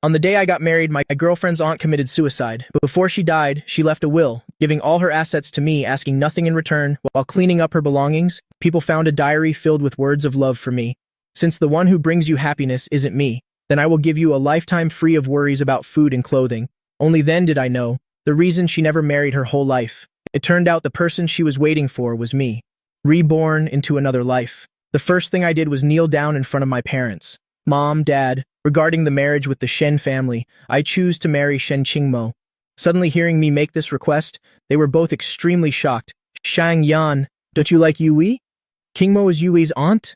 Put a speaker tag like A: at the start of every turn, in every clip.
A: On the day I got married, my girlfriend's aunt committed suicide, but before she died, she left a will, giving all her assets to me, asking nothing in return. While cleaning up her belongings, people found a diary filled with words of love for me. Since the one who brings you happiness isn't me, then I will give you a lifetime free of worries about food and clothing. Only then did I know the reason she never married her whole life. It turned out the person she was waiting for was me, reborn into another life. The first thing I did was kneel down in front of my parents. Mom, Dad, regarding the marriage with the Shen family, I choose to marry Shen Qingmo. Suddenly hearing me make this request, they were both extremely shocked. Shang Yan, don't you like Yui? Qingmo is Yui's aunt?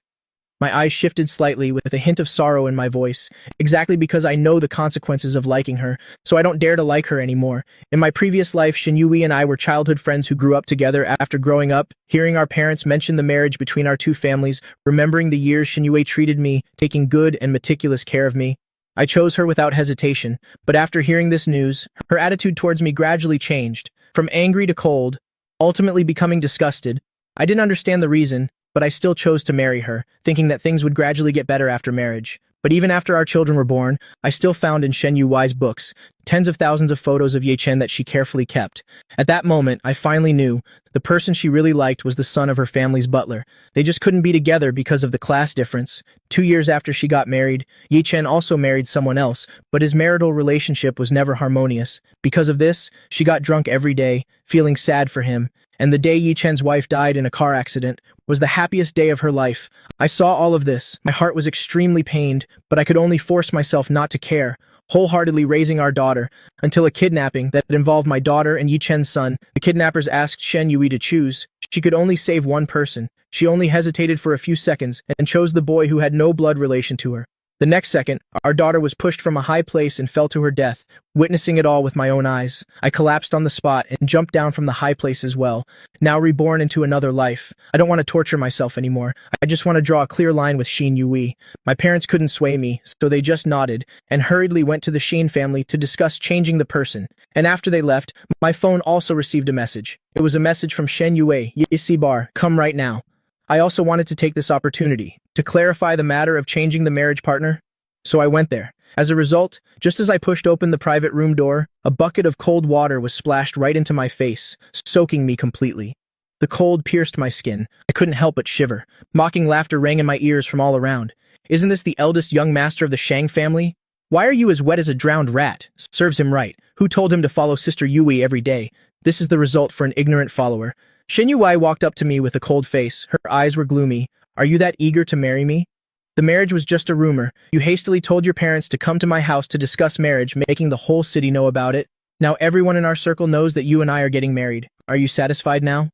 A: My eyes shifted slightly with a hint of sorrow in my voice, exactly because I know the consequences of liking her, so I don't dare to like her anymore. In my previous life, Shen Yui and I were childhood friends who grew up together. After growing up, hearing our parents mention the marriage between our two families, remembering the years Shen Yui treated me, taking good and meticulous care of me, I chose her without hesitation. But after hearing this news, her attitude towards me gradually changed, from angry to cold, ultimately becoming disgusted. I didn't understand the reason, but I still chose to marry her, thinking that things would gradually get better after marriage. But even after our children were born, I still found in Shen Yui's books tens of thousands of photos of Ye Chen that she carefully kept. At that moment, I finally knew the person she really liked was the son of her family's butler. They just couldn't be together because of the class difference. 2 years after she got married, Ye Chen also married someone else, but his marital relationship was never harmonious. Because of this, she got drunk every day, feeling sad for him. And the day Yi Chen's wife died in a car accident was the happiest day of her life. I saw all of this. My heart was extremely pained, but I could only force myself not to care, wholeheartedly raising our daughter, until a kidnapping that involved my daughter and Yi Chen's son. The kidnappers asked Shen Yui to choose. She could only save one person. She only hesitated for a few seconds and chose the boy who had no blood relation to her. The next second, our daughter was pushed from a high place and fell to her death, witnessing it all with my own eyes. I collapsed on the spot and jumped down from the high place as well, now reborn into another life. I don't want to torture myself anymore. I just want to draw a clear line with Shen Yui. My parents couldn't sway me, so they just nodded and hurriedly went to the Shen family to discuss changing the person. And after they left, my phone also received a message. It was a message from Shen Yui. Yisi Bar, come right now. I also wanted to take this opportunity to clarify the matter of changing the marriage partner, so I went there. As a result, just as I pushed open the private room door, a bucket of cold water was splashed right into my face, soaking me completely. The cold pierced my skin. I couldn't help but shiver. Mocking laughter rang in my ears from all around. Isn't this the eldest young master of the Shang family? Why are you as wet as a drowned rat? Serves him right. Who told him to follow Sister Yui every day? This is the result for an ignorant follower. Shen Yui walked up to me with a cold face. Her eyes were gloomy. Are you that eager to marry me? The marriage was just a rumor. You hastily told your parents to come to my house to discuss marriage, making the whole city know about it. Now everyone in our circle knows that you and I are getting married. Are you satisfied now?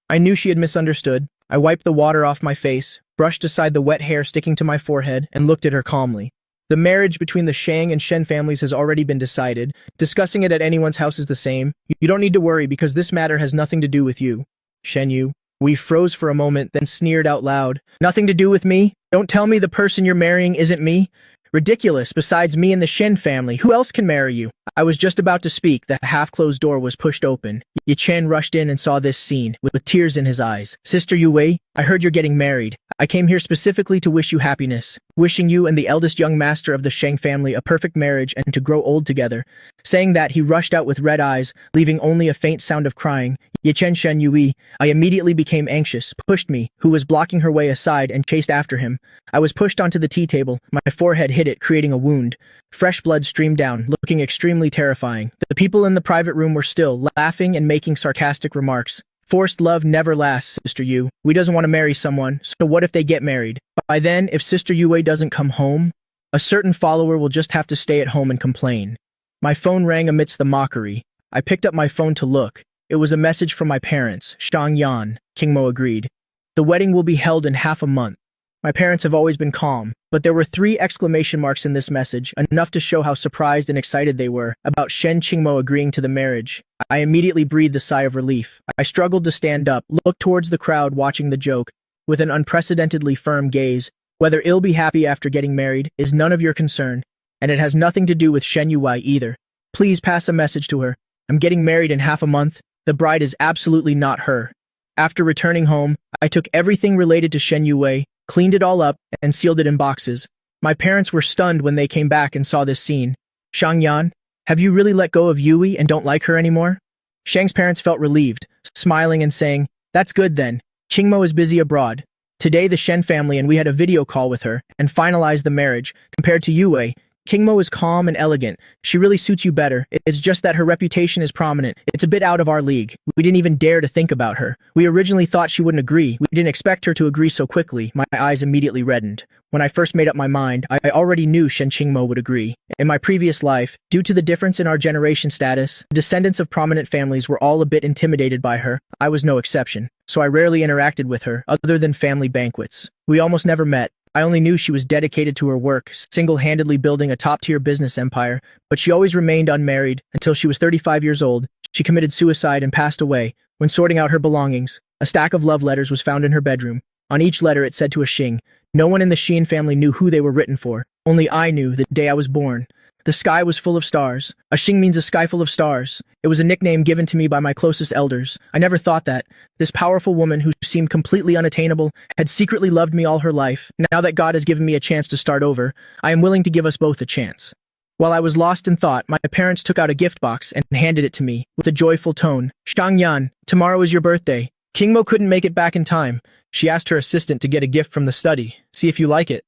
A: I knew she had misunderstood. I wiped the water off my face, brushed aside the wet hair sticking to my forehead, and looked at her calmly. The marriage between the Shang and Shen families has already been decided. Discussing it at anyone's house is the same. You don't need to worry because this matter has nothing to do with you. Shen Yu. We froze for a moment, then sneered out loud. Nothing to do with me? Don't tell me the person you're marrying isn't me? Ridiculous. Besides me and the Shen family, who else can marry you? I was just about to speak. The half-closed door was pushed open. Ye Chen rushed in and saw this scene, with tears in his eyes. Sister Yue, I heard you're getting married. I came here specifically to wish you happiness, wishing you and the eldest young master of the Shang family a perfect marriage and to grow old together. Saying that, he rushed out with red eyes, leaving only a faint sound of crying. Ye Chen Shen Yui. I immediately became anxious, pushed me, who was blocking her way aside, and chased after him. I was pushed onto the tea table. My forehead hit it, creating a wound. Fresh blood streamed down, looking extremely terrifying. The people in the private room were still, laughing and making sarcastic remarks. Forced love never lasts, Sister Yu. We doesn't want to marry someone, so what if they get married? By then, if Sister Yue doesn't come home, a certain follower will just have to stay at home and complain. My phone rang amidst the mockery. I picked up my phone to look. It was a message from my parents. Shang Yan. Qingmo agreed. The wedding will be held in half a month. My parents have always been calm, but there were 3 exclamation marks in this message, enough to show how surprised and excited they were about Shen Qingmo agreeing to the marriage. I immediately breathed a sigh of relief. I struggled to stand up, looked towards the crowd watching the joke, with an unprecedentedly firm gaze. Whether I'll be happy after getting married is none of your concern, and it has nothing to do with Shen Yui either. Please pass a message to her. I'm getting married in half a month. The bride is absolutely not her. After returning home, I took everything related to Shen Yui, cleaned it all up, and sealed it in boxes. My parents were stunned when they came back and saw this scene. Shangyan, have you really let go of Yui and don't like her anymore? Shang's parents felt relieved, smiling and saying, that's good then. Qingmo is busy abroad. Today the Shen family and we had a video call with her and finalized the marriage. Compared to Yue, Qingmo is calm and elegant. She really suits you better. It's just that her reputation is prominent. It's a bit out of our league. We didn't even dare to think about her. We originally thought she wouldn't agree. We didn't expect her to agree so quickly. My eyes immediately reddened. When I first made up my mind, I already knew Shen Qingmo would agree. In my previous life, due to the difference in our generation status, descendants of prominent families were all a bit intimidated by her. I was no exception, so I rarely interacted with her, other than family banquets. We almost never met. I only knew she was dedicated to her work, single-handedly building a top-tier business empire, but she always remained unmarried until she was 35 years old. She committed suicide and passed away. When sorting out her belongings, a stack of love letters was found in her bedroom. On each letter it said to a Xing. No one in the Xin family knew who they were written for. Only I knew the day I was born. The sky was full of stars. A Xing means a sky full of stars. It was a nickname given to me by my closest elders. I never thought that this powerful woman who seemed completely unattainable had secretly loved me all her life. Now that God has given me a chance to start over, I am willing to give us both a chance. While I was lost in thought, my parents took out a gift box and handed it to me with a joyful tone. Shangyan, tomorrow is your birthday. Qingmo couldn't make it back in time. She asked her assistant to get a gift from the study. See if you like it.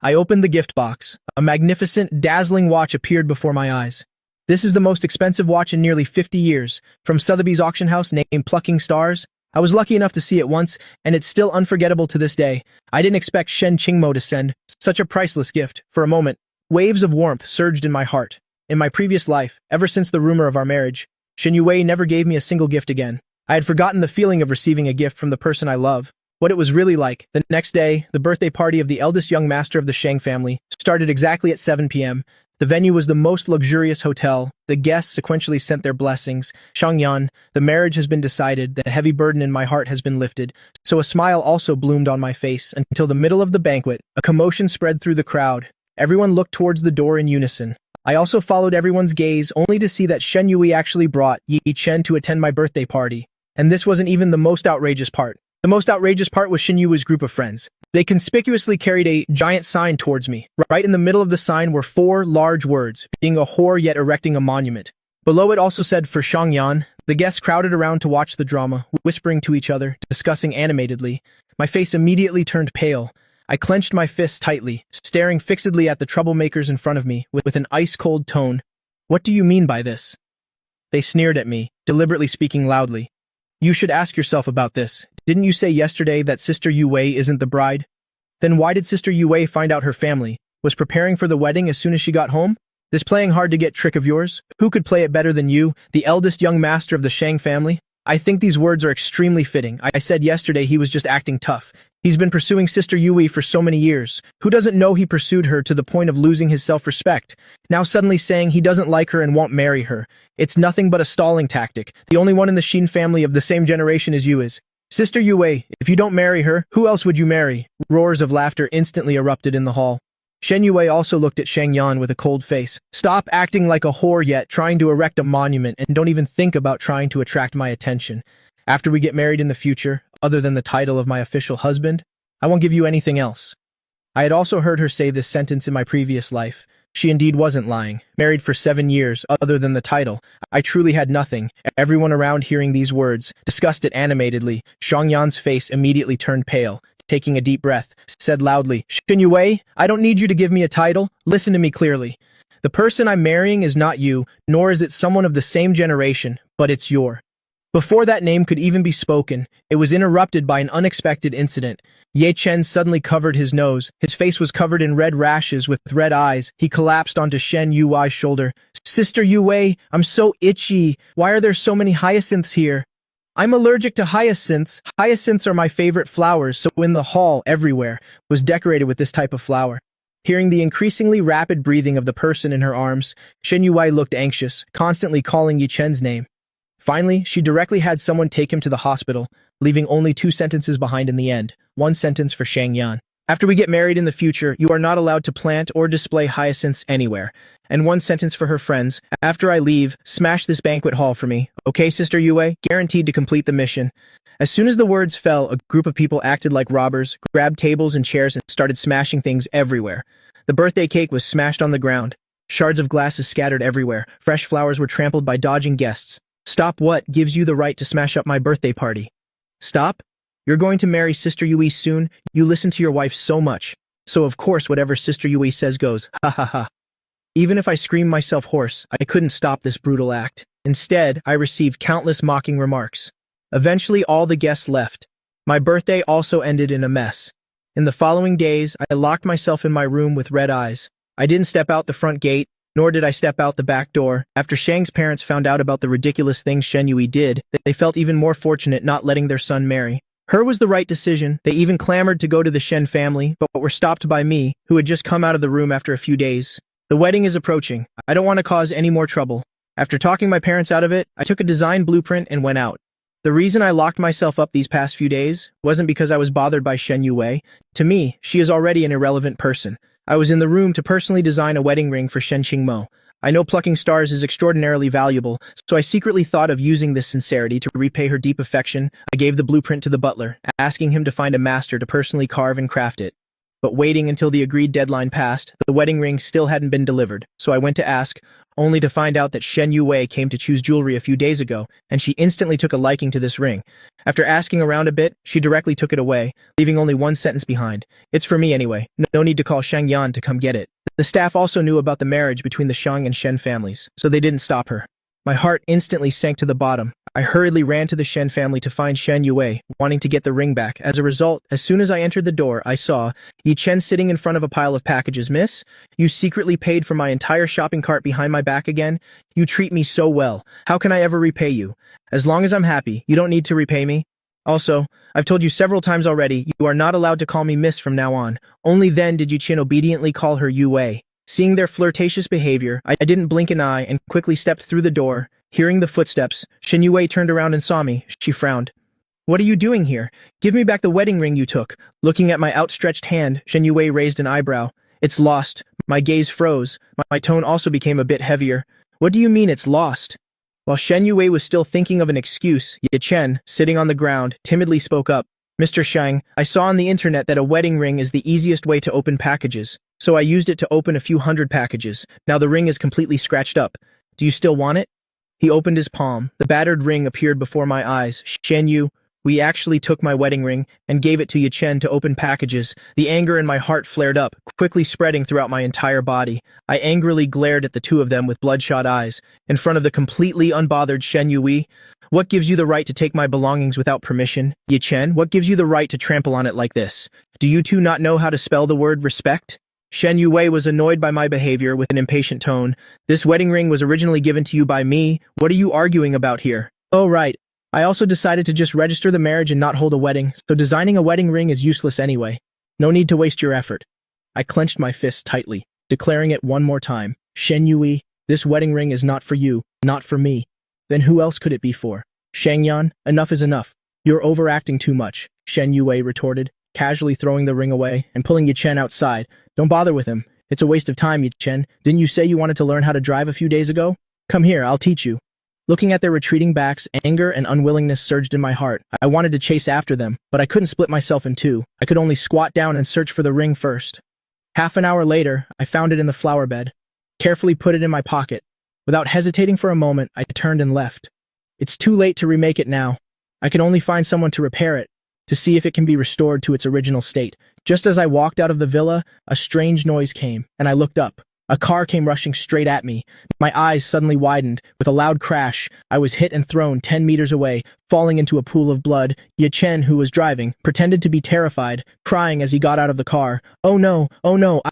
A: I opened the gift box. A magnificent, dazzling watch appeared before my eyes. This is the most expensive watch in nearly 50 years, from Sotheby's auction house named Plucking Stars. I was lucky enough to see it once, and it's still unforgettable to this day. I didn't expect Shen Qingmo to send such a priceless gift. For a moment, waves of warmth surged in my heart. In my previous life, ever since the rumor of our marriage, Shen Yue never gave me a single gift again. I had forgotten the feeling of receiving a gift from the person I love. What it was really like. The next day, the birthday party of the eldest young master of the Shang family started exactly at 7 p.m. The venue was the most luxurious hotel. The guests sequentially sent their blessings. Shangyan, the marriage has been decided. The heavy burden in my heart has been lifted. So a smile also bloomed on my face until the middle of the banquet. A commotion spread through the crowd. Everyone looked towards the door in unison. I also followed everyone's gaze only to see that Shen Yui actually brought Yi Chen to attend my birthday party. And this wasn't even the most outrageous part. The most outrageous part was Shen Yui's group of friends. They conspicuously carried a giant sign towards me. Right in the middle of the sign were 4 large words, being a whore yet erecting a monument. Below it also said for Shangyan. The guests crowded around to watch the drama, whispering to each other, discussing animatedly. My face immediately turned pale. I clenched my fists tightly, staring fixedly at the troublemakers in front of me with an ice-cold tone. What do you mean by this? They sneered at me, deliberately speaking loudly. You should ask yourself about this. Didn't you say yesterday that Sister Yue isn't the bride? Then why did Sister Yue find out her family was preparing for the wedding as soon as she got home? This playing hard to get trick of yours? Who could play it better than you, the eldest young master of the Shang family? I think these words are extremely fitting. I said yesterday he was just acting tough. He's been pursuing Sister Yue for so many years. Who doesn't know he pursued her to the point of losing his self-respect? Now suddenly saying he doesn't like her and won't marry her. It's nothing but a stalling tactic. The only one in the Xin family of the same generation as you is. Sister Yue, if you don't marry her, who else would you marry? Roars of laughter instantly erupted in the hall. Shen Yue also looked at Shangyan with a cold face. Stop acting like a whore yet, trying to erect a monument, and don't even think about trying to attract my attention. After we get married in the future, other than the title of my official husband, I won't give you anything else. I had also heard her say this sentence in my previous life. She indeed wasn't lying. Married for 7 years, other than the title, I truly had nothing. Everyone around hearing these words discussed it animatedly. Shangyan's face immediately turned pale. Taking a deep breath, said loudly, Shen Yue, I don't need you to give me a title. Listen to me clearly. The person I'm marrying is not you, nor is it someone of the same generation, but it's your. Before that name could even be spoken, it was interrupted by an unexpected incident. Ye Chen suddenly covered his nose. His face was covered in red rashes with red eyes. He collapsed onto Shen Yui's shoulder. Sister Yue, I'm so itchy. Why are there so many hyacinths here? I'm allergic to hyacinths. Hyacinths are my favorite flowers, so in the hall, everywhere, was decorated with this type of flower. Hearing the increasingly rapid breathing of the person in her arms, Shen Yue looked anxious, constantly calling Yi Chen's name. Finally, she directly had someone take him to the hospital, leaving only 2 sentences behind in the end. 1 sentence for Shangyan. After we get married in the future, you are not allowed to plant or display hyacinths anywhere. And 1 sentence for her friends. After I leave, smash this banquet hall for me. Okay, Sister Yue? Guaranteed to complete the mission. As soon as the words fell, a group of people acted like robbers, grabbed tables and chairs and started smashing things everywhere. The birthday cake was smashed on the ground. Shards of glasses scattered everywhere. Fresh flowers were trampled by dodging guests. Stop what gives you the right to smash up my birthday party? Stop? You're going to marry Sister Yui soon. You listen to your wife so much. So of course whatever Sister Yui says goes. Ha ha ha. Even if I screamed myself hoarse, I couldn't stop this brutal act. Instead, I received countless mocking remarks. Eventually all the guests left. My birthday also ended in a mess. In the following days, I locked myself in my room with red eyes. I didn't step out the front gate, nor did I step out the back door. After Shang's parents found out about the ridiculous things Shen Yui did, they felt even more fortunate not letting their son marry. Her was the right decision. They even clamored to go to the Shen family, but were stopped by me, who had just come out of the room after a few days. The wedding is approaching. I don't want to cause any more trouble. After talking my parents out of it, I took a design blueprint and went out. The reason I locked myself up these past few days wasn't because I was bothered by Shen Yue. To me, she is already an irrelevant person. I was in the room to personally design a wedding ring for Shen Qingmo. I know plucking stars is extraordinarily valuable, so I secretly thought of using this sincerity to repay her deep affection. I gave the blueprint to the butler, asking him to find a master to personally carve and craft it. But waiting until the agreed deadline passed, the wedding ring still hadn't been delivered, so I went to ask, only to find out that Shen Yue came to choose jewelry a few days ago, and she instantly took a liking to this ring. After asking around a bit, she directly took it away, leaving only one sentence behind. It's for me anyway. No need to call Shang Yan to come get it. The staff also knew about the marriage between the Shang and Shen families, so they didn't stop her. My heart instantly sank to the bottom. I hurriedly ran to the Shen family to find Shen Yue, wanting to get the ring back. As a result, as soon as I entered the door, I saw Yi Chen sitting in front of a pile of packages. Miss, you secretly paid for my entire shopping cart behind my back again? You treat me so well. How can I ever repay you? As long as I'm happy, you don't need to repay me. Also, I've told you several times already, you are not allowed to call me Miss from now on. Only then did Yi Chen obediently call her Yue. Seeing their flirtatious behavior, I didn't blink an eye and quickly stepped through the door. Hearing the footsteps, Shen Yue turned around and saw me. She frowned. What are you doing here? Give me back the wedding ring you took. Looking at my outstretched hand, Shen Yue raised an eyebrow. It's lost. My gaze froze. My tone also became a bit heavier. What do you mean it's lost? While Shen Yue was still thinking of an excuse, Yi Chen, sitting on the ground, timidly spoke up. Mr. Shang, I saw on the internet that a wedding ring is the easiest way to open packages, so I used it to open a few hundred packages. Now the ring is completely scratched up. Do you still want it? He opened his palm. The battered ring appeared before my eyes. Shen Yu, we actually took my wedding ring and gave it to Yi Chen to open packages. The anger in my heart flared up, quickly spreading throughout my entire body. I angrily glared at the two of them with bloodshot eyes. In front of the completely unbothered Shen Yui, what gives you the right to take my belongings without permission? Yi Chen, what gives you the right to trample on it like this? Do you two not know how to spell the word respect? Shen Yue was annoyed by my behavior with an impatient tone. This wedding ring was originally given to you by me. What are you arguing about here? Oh, right. I also decided to just register the marriage and not hold a wedding, so designing a wedding ring is useless anyway. No need to waste your effort. I clenched my fists tightly, declaring it one more time. Shen Yue, this wedding ring is not for you, not for me. Then who else could it be for? Shang Yan, enough is enough. You're overacting too much, Shen Yue retorted, casually throwing the ring away and pulling Yi Chen outside. Don't bother with him. It's a waste of time, Yi Chen. Didn't you say you wanted to learn how to drive a few days ago? Come here, I'll teach you. Looking at their retreating backs, anger and unwillingness surged in my heart. I wanted to chase after them, but I couldn't split myself in two. I could only squat down and search for the ring first. Half an hour later, I found it in the flower bed. Carefully put it in my pocket. Without hesitating for a moment, I turned and left. It's too late to remake it now. I can only find someone to repair it, to see if it can be restored to its original state. Just as I walked out of the villa, a strange noise came, and I looked up. A car came rushing straight at me. My eyes suddenly widened. With a loud crash, I was hit and thrown 10 meters away, falling into a pool of blood. Yi Chen, who was driving, pretended to be terrified, crying as he got out of the car. Oh no,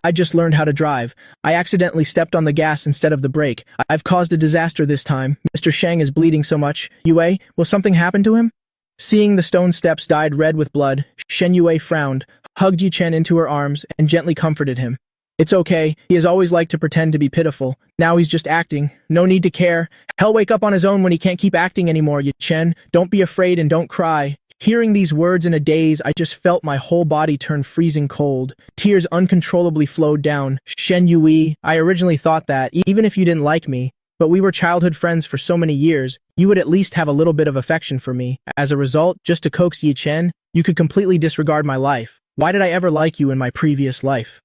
A: I just learned how to drive. I accidentally stepped on the gas instead of the brake. I've caused a disaster this time. Mr. Shang is bleeding so much. Yue, will something happen to him? Seeing the stone steps dyed red with blood, Shen Yue frowned, hugged Yi Chen into her arms, and gently comforted him. It's okay. He has always liked to pretend to be pitiful. Now he's just acting. No need to care. He'll wake up on his own when he can't keep acting anymore, Yi Chen. Don't be afraid and don't cry. Hearing these words in a daze, I just felt my whole body turn freezing cold. Tears uncontrollably flowed down. Shen Yue, I originally thought that, even if you didn't like me, but we were childhood friends for so many years, you would at least have a little bit of affection for me. As a result, just to coax Yi Chen, you could completely disregard my life. Why did I ever like you in my previous life?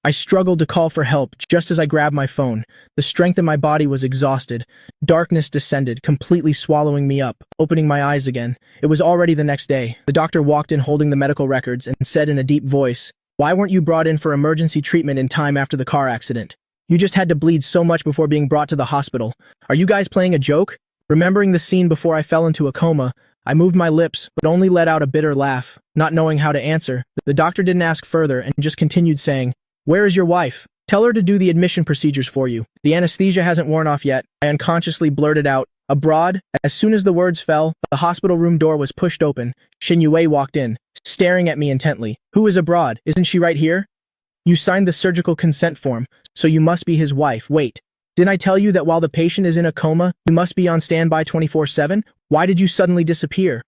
A: I struggled to call for help just as I grabbed my phone. The strength in my body was exhausted. Darkness descended, completely swallowing me up. Opening my eyes again, it was already the next day. The doctor walked in holding the medical records and said in a deep voice, "Why weren't you brought in for emergency treatment in time after the car accident? You just had to bleed so much before being brought to the hospital. Are you guys playing a joke?" Remembering the scene before I fell into a coma, I moved my lips, but only let out a bitter laugh, not knowing how to answer. The doctor didn't ask further and just continued saying, "Where is your wife? Tell her to do the admission procedures for you. The anesthesia hasn't worn off yet." I unconsciously blurted out, "Abroad?" As soon as the words fell, the hospital room door was pushed open. Shin Yue walked in, staring at me intently. "Who is abroad? Isn't she right here? You signed the surgical consent form, so you must be his wife. Wait, didn't I tell you that while the patient is in a coma, you must be on standby 24/7? Why did you suddenly disappear?"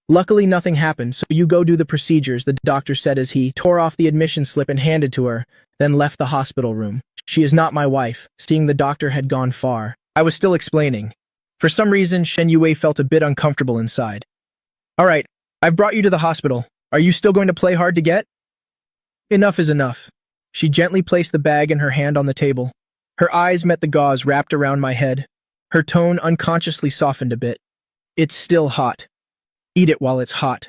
A: "Luckily nothing happened, so you go do the procedures," the doctor said as he tore off the admission slip and handed to her, then left the hospital room. "She is not my wife." Seeing the doctor had gone far, I was still explaining. For some reason, Shen Yue felt a bit uncomfortable inside. "All right, I've brought you to the hospital. Are you still going to play hard to get?" "Enough is enough." She gently placed the bag in her hand on the table. Her eyes met the gauze wrapped around my head. Her tone unconsciously softened a bit. "It's still hot. Eat it while it's hot."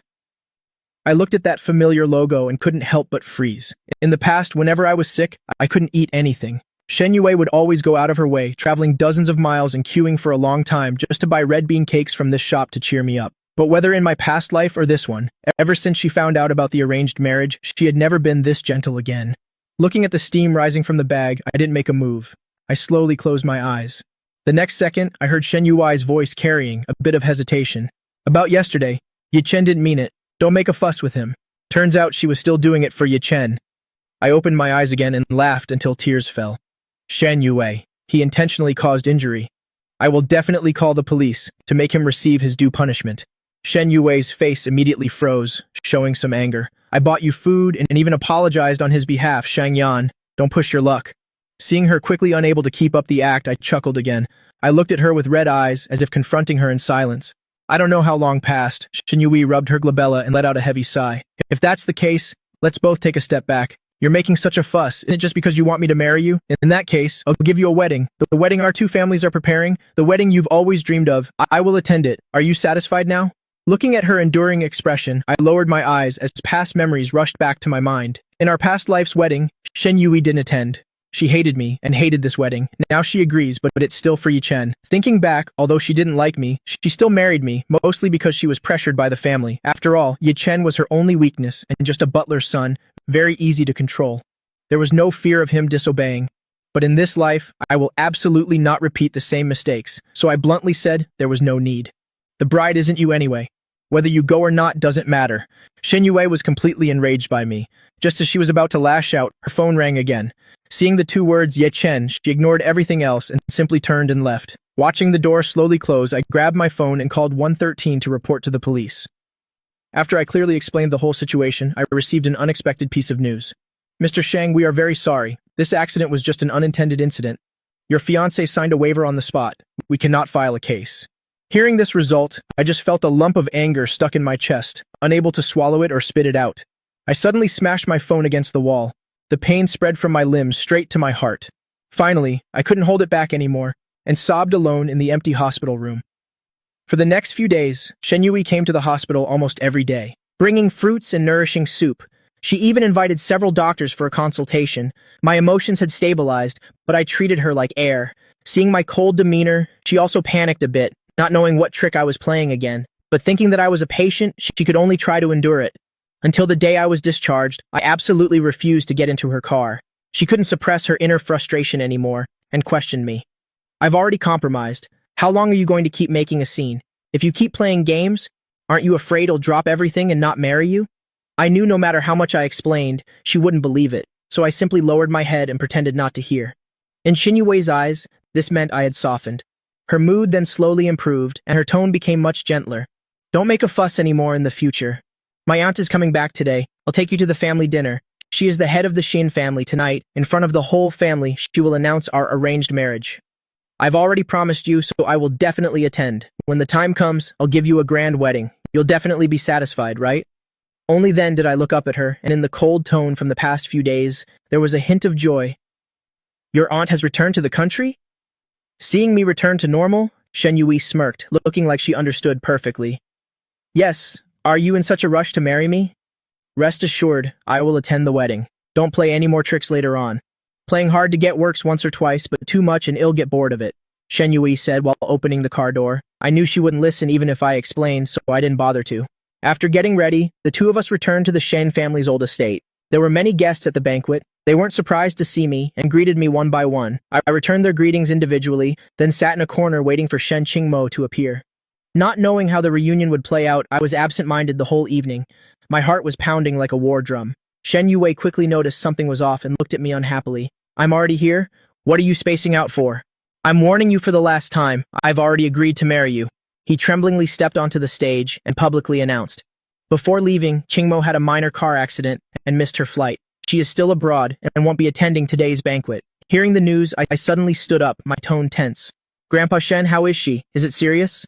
A: I looked at that familiar logo and couldn't help but freeze. In the past, whenever I was sick, I couldn't eat anything. Shen Yue would always go out of her way, traveling dozens of miles and queuing for a long time just to buy red bean cakes from this shop to cheer me up. But whether in my past life or this one, ever since she found out about the arranged marriage, she had never been this gentle again. Looking at the steam rising from the bag, I didn't make a move. I slowly closed my eyes. The next second, I heard Shen Yui's voice carrying a bit of hesitation. "About yesterday, Ye Chen didn't mean it. Don't make a fuss with him." Turns out she was still doing it for Ye Chen. I opened my eyes again and laughed until tears fell. "Shen Yue, he intentionally caused injury. I will definitely call the police to make him receive his due punishment." Shen Yue's face immediately froze, showing some anger. "I bought you food and even apologized on his behalf, Shang Yan. Don't push your luck." Seeing her quickly unable to keep up the act, I chuckled again. I looked at her with red eyes, as if confronting her in silence. I don't know how long passed. Shen Yue rubbed her glabella and let out a heavy sigh. "If that's the case, let's both take a step back. You're making such a fuss. Isn't it just because you want me to marry you? In that case, I'll give you a wedding. The wedding our two families are preparing, the wedding you've always dreamed of. I will attend it. Are you satisfied now?" Looking at her enduring expression, I lowered my eyes as past memories rushed back to my mind. In our past life's wedding, Shen Yue didn't attend. She hated me and hated this wedding. Now she agrees, but it's still for Ye Chen. Thinking back, although she didn't like me, she still married me, mostly because she was pressured by the family. After all, Ye Chen was her only weakness and just a butler's son, very easy to control. There was no fear of him disobeying. But in this life, I will absolutely not repeat the same mistakes, so I bluntly said there was no need. "The bride isn't you anyway. Whether you go or not doesn't matter." Shen Yue was completely enraged by me. Just as she was about to lash out, her phone rang again. Seeing the two words Ye Chen, she ignored everything else and simply turned and left. Watching the door slowly close, I grabbed my phone and called 113 to report to the police. After I clearly explained the whole situation, I received an unexpected piece of news. "Mr. Shang, we are very sorry. This accident was just an unintended incident. Your fiancé signed a waiver on the spot. We cannot file a case." Hearing this result, I just felt a lump of anger stuck in my chest, unable to swallow it or spit it out. I suddenly smashed my phone against the wall. The pain spread from my limbs straight to my heart. Finally, I couldn't hold it back anymore, and sobbed alone in the empty hospital room. For the next few days, Shen Yue came to the hospital almost every day, bringing fruits and nourishing soup. She even invited several doctors for a consultation. My emotions had stabilized, but I treated her like air. Seeing my cold demeanor, she also panicked a bit, not knowing what trick I was playing again, but thinking that I was a patient, she could only try to endure it. Until the day I was discharged, I absolutely refused to get into her car. She couldn't suppress her inner frustration anymore, and questioned me. "I've already compromised. How long are you going to keep making a scene? If you keep playing games, aren't you afraid I'll drop everything and not marry you?" I knew no matter how much I explained, she wouldn't believe it, so I simply lowered my head and pretended not to hear. In Shen Yue's eyes, this meant I had softened. Her mood then slowly improved, and her tone became much gentler. "Don't make a fuss anymore in the future. My aunt is coming back today. I'll take you to the family dinner. She is the head of the Shin family tonight. In front of the whole family, she will announce our arranged marriage. I've already promised you, so I will definitely attend. When the time comes, I'll give you a grand wedding. You'll definitely be satisfied, right?" Only then did I look up at her, and in the cold tone from the past few days, there was a hint of joy. Your aunt has returned to the country? Seeing me return to normal, Shen Yui smirked, looking like she understood perfectly. Yes, are you in such a rush to marry me? Rest assured, I will attend the wedding. Don't play any more tricks later on. Playing hard to get works once or twice, but too much and I'll get bored of it, Shen Yui said while opening the car door. I knew she wouldn't listen even if I explained, so I didn't bother to. After getting ready, the two of us returned to the Shen family's old estate. There were many guests at the banquet. They weren't surprised to see me and greeted me one by one. I returned their greetings individually, then sat in a corner waiting for Shen Qingmo to appear. Not knowing how the reunion would play out, I was absent-minded the whole evening. My heart was pounding like a war drum. Shen Yue quickly noticed something was off and looked at me unhappily. I'm already here? What are you spacing out for? I'm warning you for the last time. I've already agreed to marry you. He tremblingly stepped onto the stage and publicly announced. Before leaving, Qingmo had a minor car accident and missed her flight. She is still abroad and won't be attending today's banquet. Hearing the news, I suddenly stood up, my tone tense. Grandpa Shen, how is she? Is it serious?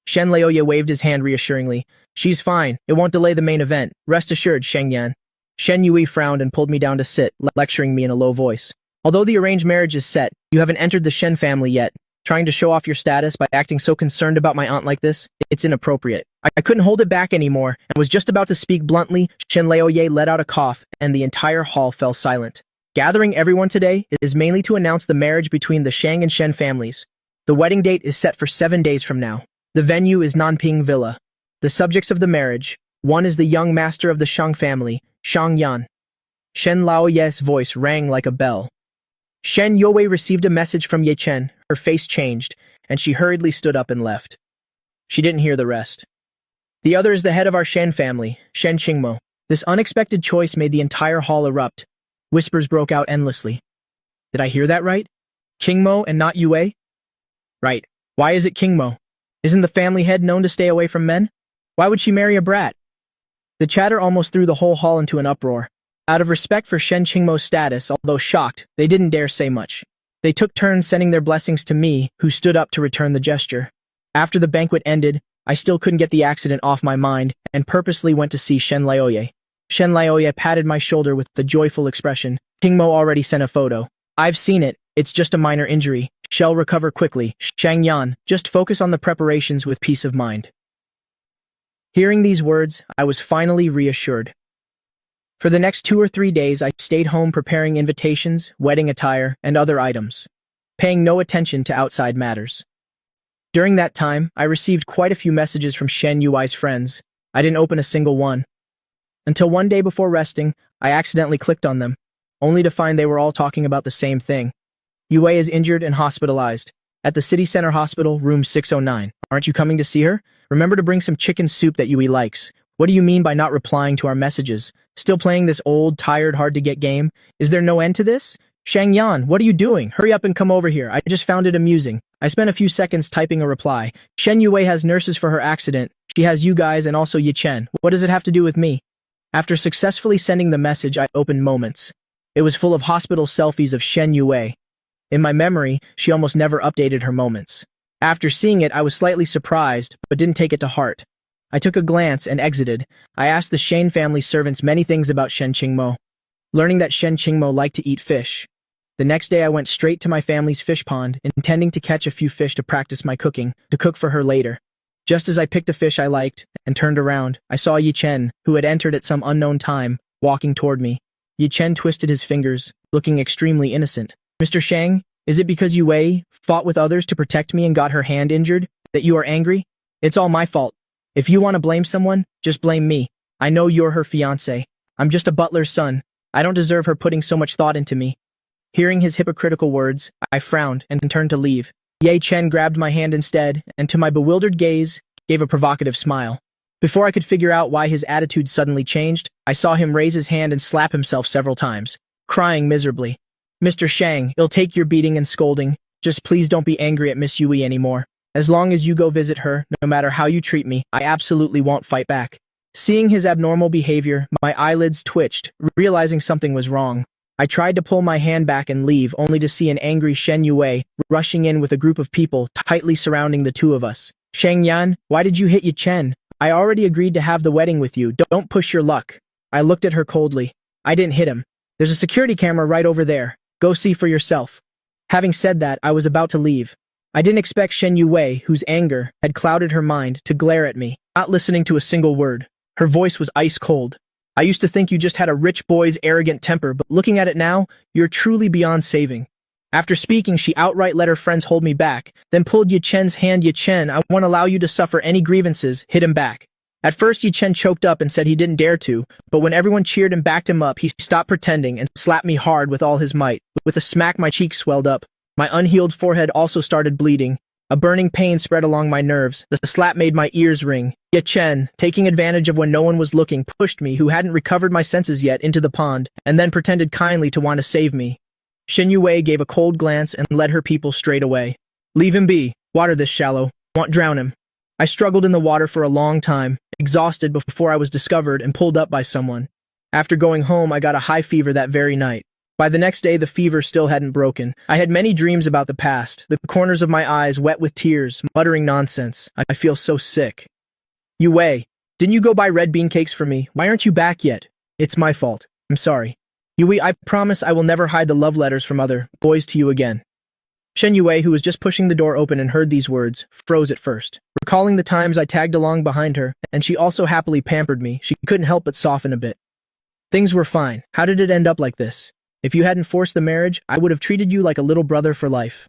A: Shen Leoye waved his hand reassuringly. She's fine. It won't delay the main event. Rest assured, Sheng Yan. Shen Yui frowned and pulled me down to sit, lecturing me in a low voice. Although the arranged marriage is set, you haven't entered the Shen family yet. Trying to show off your status by acting so concerned about my aunt like this, it's inappropriate. I couldn't hold it back anymore and was just about to speak bluntly. Shen Leoye let out a cough and the entire hall fell silent. Gathering everyone today is mainly to announce the marriage between the Shang and Shen families. The wedding date is set for 7 days from now. The venue is Nanping Villa. The subjects of the marriage, one is the young master of the Shang family, Shang Yan. Shen Laoye's voice rang like a bell. Shen Youwei received a message from Ye Chen. Her face changed, and she hurriedly stood up and left. She didn't hear the rest. The other is the head of our Shen family, Shen Qingmo. This unexpected choice made the entire hall erupt. Whispers broke out endlessly. Did I hear that right? Qingmo and not Yue? Right. Why is it Qingmo? Isn't the family head known to stay away from men? Why would she marry a brat? The chatter almost threw the whole hall into an uproar. Out of respect for Shen Qingmo's status, although shocked, they didn't dare say much. They took turns sending their blessings to me, who stood up to return the gesture. After the banquet ended, I still couldn't get the accident off my mind and purposely went to see Shen Laoye. Shen Laoye patted my shoulder with the joyful expression. Qingmo already sent a photo. I've seen it. It's just a minor injury. She'll recover quickly. Shang Yan, just focus on the preparations with peace of mind. Hearing these words, I was finally reassured. For the next 2 or 3 days, I stayed home preparing invitations, wedding attire, and other items, paying no attention to outside matters. During that time, I received quite a few messages from Shen Yui's friends. I didn't open a single one. Until one day before resting, I accidentally clicked on them, only to find they were all talking about the same thing. Yue is injured and hospitalized. At the city center hospital, room 609. Aren't you coming to see her? Remember to bring some chicken soup that Yue likes. What do you mean by not replying to our messages? Still playing this old, tired, hard-to-get game? Is there no end to this? Shang Yan, what are you doing? Hurry up and come over here. I just found it amusing. I spent a few seconds typing a reply. Shen Yue has nurses for her accident. She has you guys and also Yi Chen. What does it have to do with me? After successfully sending the message, I opened Moments. It was full of hospital selfies of Shen Yue. In my memory, she almost never updated her Moments. After seeing it, I was slightly surprised, but didn't take it to heart. I took a glance and exited. I asked the Shen family servants many things about Shen Qingmo, learning that Shen Qingmo liked to eat fish. The next day I went straight to my family's fish pond, intending to catch a few fish to practice my cooking, to cook for her later. Just as I picked a fish I liked, and turned around, I saw Yi Chen, who had entered at some unknown time, walking toward me. Yi Chen twisted his fingers, looking extremely innocent. Mr. Shang, is it because Yue fought with others to protect me and got her hand injured, that you are angry? It's all my fault. If you want to blame someone, just blame me. I know you're her fiancé. I'm just a butler's son. I don't deserve her putting so much thought into me. Hearing his hypocritical words, I frowned and turned to leave. Ye Chen grabbed my hand instead, and to my bewildered gaze, gave a provocative smile. Before I could figure out why his attitude suddenly changed, I saw him raise his hand and slap himself several times, crying miserably. Mr. Shang, I'll take your beating and scolding. Just please don't be angry at Miss Yue anymore. As long as you go visit her, no matter how you treat me, I absolutely won't fight back. Seeing his abnormal behavior, my eyelids twitched, realizing something was wrong. I tried to pull my hand back and leave, only to see an angry Shen Yue rushing in with a group of people tightly surrounding the two of us. Shang Yan, why did you hit Yi Chen? I already agreed to have the wedding with you. Don't push your luck. I looked at her coldly. I didn't hit him. There's a security camera right over there. Go see for yourself. Having said that, I was about to leave. I didn't expect Shen Yue, whose anger had clouded her mind, to glare at me, not listening to a single word. Her voice was ice cold. I used to think you just had a rich boy's arrogant temper, but looking at it now, you're truly beyond saving. After speaking, she outright let her friends hold me back, then pulled Ye Chen's hand. Ye Chen, I won't allow you to suffer any grievances, hit him back. At first, Ye Chen choked up and said he didn't dare to, but when everyone cheered and backed him up, he stopped pretending and slapped me hard with all his might. With a smack, my cheeks swelled up. My unhealed forehead also started bleeding. A burning pain spread along my nerves. The slap made my ears ring. Ye Chen, taking advantage of when no one was looking, pushed me, who hadn't recovered my senses yet, into the pond, and then pretended kindly to want to save me. Shen Yue gave a cold glance and led her people straight away. Leave him be. Water this shallow. Won't drown him. I struggled in the water for a long time, exhausted before I was discovered and pulled up by someone. After going home, I got a high fever that very night. By the next day, the fever still hadn't broken. I had many dreams about the past, the corners of my eyes wet with tears, muttering nonsense. I feel so sick. Yue, didn't you go buy red bean cakes for me? Why aren't you back yet? It's my fault. I'm sorry. Yue, I promise I will never hide the love letters from other boys to you again. Shen Yue, who was just pushing the door open and heard these words, froze at first. Recalling the times I tagged along behind her, and she also happily pampered me, she couldn't help but soften a bit. Things were fine. How did it end up like this? If you hadn't forced the marriage, I would have treated you like a little brother for life.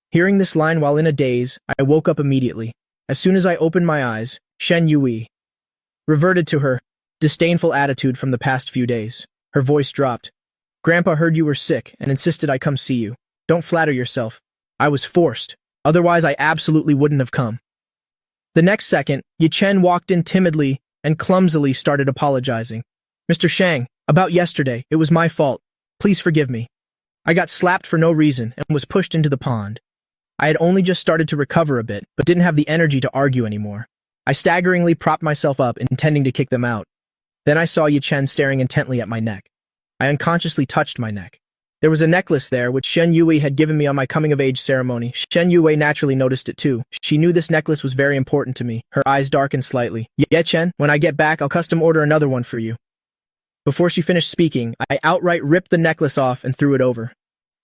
A: Hearing this line while in a daze, I woke up immediately. As soon as I opened my eyes, Shen Yue reverted to her disdainful attitude from the past few days. Her voice dropped. Grandpa heard you were sick and insisted I come see you. Don't flatter yourself. I was forced. Otherwise, I absolutely wouldn't have come. The next second, Ye Chen walked in timidly and clumsily started apologizing. Mr. Shang, about yesterday, it was my fault. Please forgive me. I got slapped for no reason and was pushed into the pond. I had only just started to recover a bit, but didn't have the energy to argue anymore. I staggeringly propped myself up, intending to kick them out. Then I saw Ye Chen staring intently at my neck. I unconsciously touched my neck. There was a necklace there, which Shen Yue had given me on my coming-of-age ceremony. Shen Yue naturally noticed it too. She knew this necklace was very important to me. Her eyes darkened slightly. Ye Chen, when I get back, I'll custom order another one for you. Before she finished speaking, I outright ripped the necklace off and threw it over.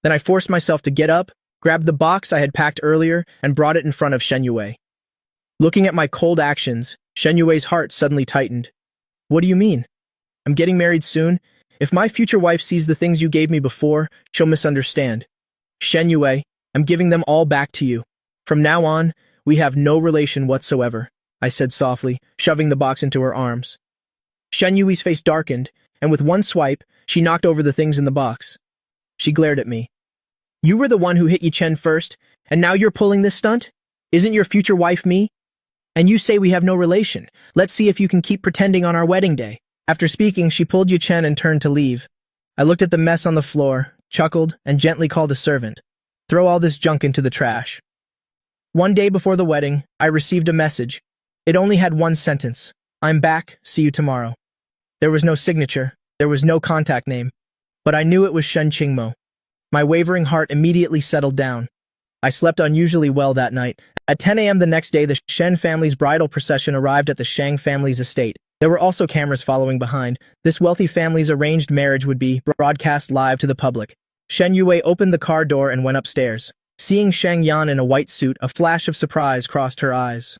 A: Then I forced myself to get up, grabbed the box I had packed earlier, and brought it in front of Shen Yue. Looking at my cold actions, Shen Yue's heart suddenly tightened. What do you mean? I'm getting married soon. If my future wife sees the things you gave me before, she'll misunderstand. Shen Yue, I'm giving them all back to you. From now on, we have no relation whatsoever, I said softly, shoving the box into her arms. Shen Yue's face darkened, and with one swipe, she knocked over the things in the box. She glared at me. You were the one who hit Ye Chen first, and now you're pulling this stunt? Isn't your future wife me? And you say we have no relation. Let's see if you can keep pretending on our wedding day. After speaking, she pulled Ye Chen and turned to leave. I looked at the mess on the floor, chuckled, and gently called a servant. Throw all this junk into the trash. One day before the wedding, I received a message. It only had one sentence. I'm back, see you tomorrow. There was no signature, there was no contact name, but I knew it was Shen Qingmo. My wavering heart immediately settled down. I slept unusually well that night. At 10 a.m. the next day, the Shen family's bridal procession arrived at the Shang family's estate. There were also cameras following behind. This wealthy family's arranged marriage would be broadcast live to the public. Shen Yue opened the car door and went upstairs. Seeing Shang Yan in a white suit, a flash of surprise crossed her eyes.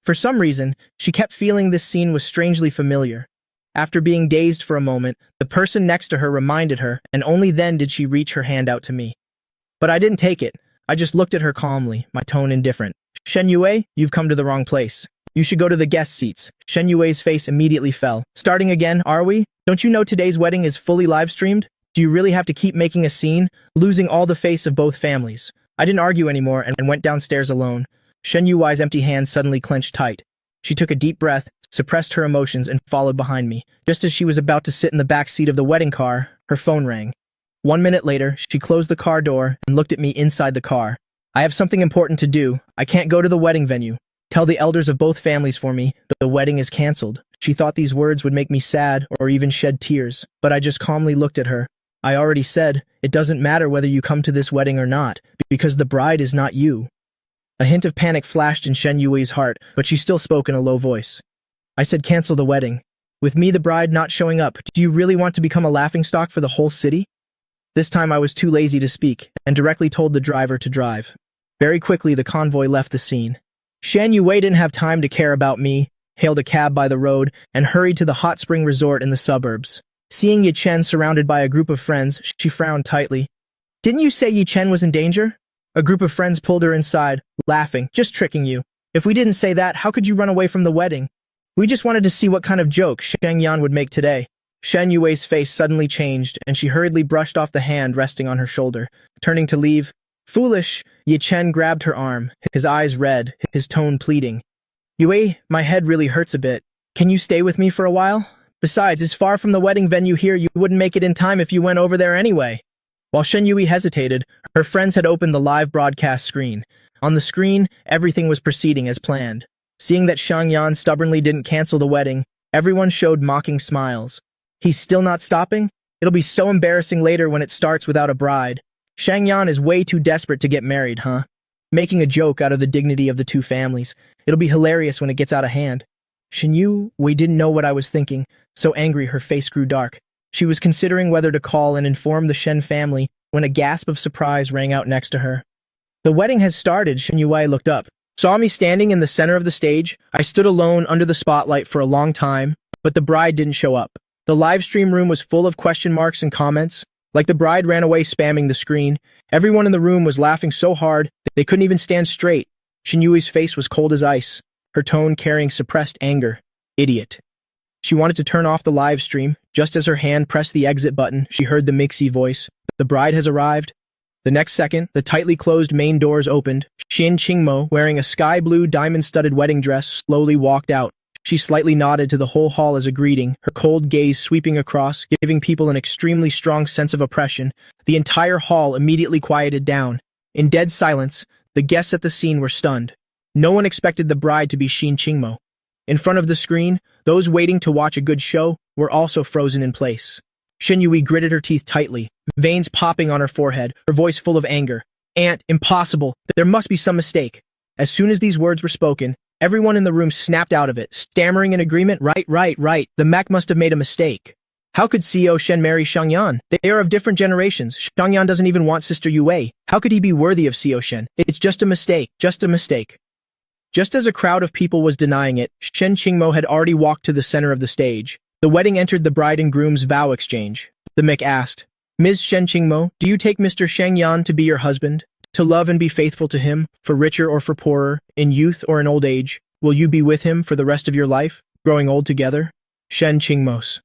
A: For some reason, she kept feeling this scene was strangely familiar. After being dazed for a moment, the person next to her reminded her, and only then did she reach her hand out to me. But I didn't take it. I just looked at her calmly, my tone indifferent. Shen Yue, you've come to the wrong place. You should go to the guest seats. Shen Yue's face immediately fell. Starting again, are we? Don't you know today's wedding is fully live-streamed? Do you really have to keep making a scene, losing all the face of both families? I didn't argue anymore and went downstairs alone. Shen Yue's empty hands suddenly clenched tight. She took a deep breath, suppressed her emotions, and followed behind me. Just as she was about to sit in the back seat of the wedding car, her phone rang. 1 minute later, she closed the car door and looked at me inside the car. I have something important to do. I can't go to the wedding venue. Tell the elders of both families for me that the wedding is cancelled. She thought these words would make me sad or even shed tears, but I just calmly looked at her. I already said, it doesn't matter whether you come to this wedding or not, because the bride is not you. A hint of panic flashed in Shen Yui's heart, but she still spoke in a low voice. I said cancel the wedding. With me the bride not showing up, do you really want to become a laughingstock for the whole city? This time I was too lazy to speak, and directly told the driver to drive. Very quickly the convoy left the scene. Shen Yue didn't have time to care about me, hailed a cab by the road, and hurried to the hot spring resort in the suburbs. Seeing Yi Chen surrounded by a group of friends, she frowned tightly. Didn't you say Yi Chen was in danger? A group of friends pulled her inside, laughing, just tricking you. If we didn't say that, how could you run away from the wedding? We just wanted to see what kind of joke Shang Yan would make today. Shen Yue's face suddenly changed, and she hurriedly brushed off the hand resting on her shoulder. Turning to leave, foolish, Yi Chen grabbed her arm, his eyes red, his tone pleading. Yue, my head really hurts a bit. Can you stay with me for a while? Besides, it's far from the wedding venue here, you wouldn't make it in time if you went over there anyway. While Shen Yue hesitated, her friends had opened the live broadcast screen. On the screen, everything was proceeding as planned. Seeing that Shang Yan stubbornly didn't cancel the wedding, everyone showed mocking smiles. He's still not stopping? It'll be so embarrassing later when it starts without a bride. Shang Yan is way too desperate to get married, huh? Making a joke out of the dignity of the two families. It'll be hilarious when it gets out of hand. Shen Yue didn't know what I was thinking, so angry her face grew dark. She was considering whether to call and inform the Shen family when a gasp of surprise rang out next to her. The wedding has started. Shen Yue looked up. Saw me standing in the center of the stage. I stood alone under the spotlight for a long time, but the bride didn't show up. The live stream room was full of question marks and comments. Like the bride ran away spamming the screen. Everyone in the room was laughing so hard that they couldn't even stand straight. Shen Yue's face was cold as ice, her tone carrying suppressed anger. Idiot. She wanted to turn off the live stream. Just as her hand pressed the exit button, she heard the mixy voice. The bride has arrived. The next second, the tightly closed main doors opened. Xin Qingmo, wearing a sky blue diamond-studded wedding dress, slowly walked out. She slightly nodded to the whole hall as a greeting, her cold gaze sweeping across, giving people an extremely strong sense of oppression. The entire hall immediately quieted down. In dead silence, the guests at the scene were stunned. No one expected the bride to be Xin Qingmo. In front of the screen, those waiting to watch a good show were also frozen in place. Shen Yue gritted her teeth tightly, veins popping on her forehead, her voice full of anger. Aunt, impossible. There must be some mistake. As soon as these words were spoken, everyone in the room snapped out of it, stammering in agreement. Right. The Mac must have made a mistake. How could CEO Shen marry Shang Yan? They are of different generations. Shang Yan doesn't even want Sister Yue. How could he be worthy of CEO Shen? It's just a mistake. Just as a crowd of people was denying it, Shen Qingmo had already walked to the center of the stage. The wedding entered the bride and groom's vow exchange. The Mick asked, Ms. Shen Qingmo, do you take Mr. Shang Yan to be your husband? To love and be faithful to him, for richer or for poorer, in youth or in old age? Will you be with him for the rest of your life, growing old together? Shen Qingmos.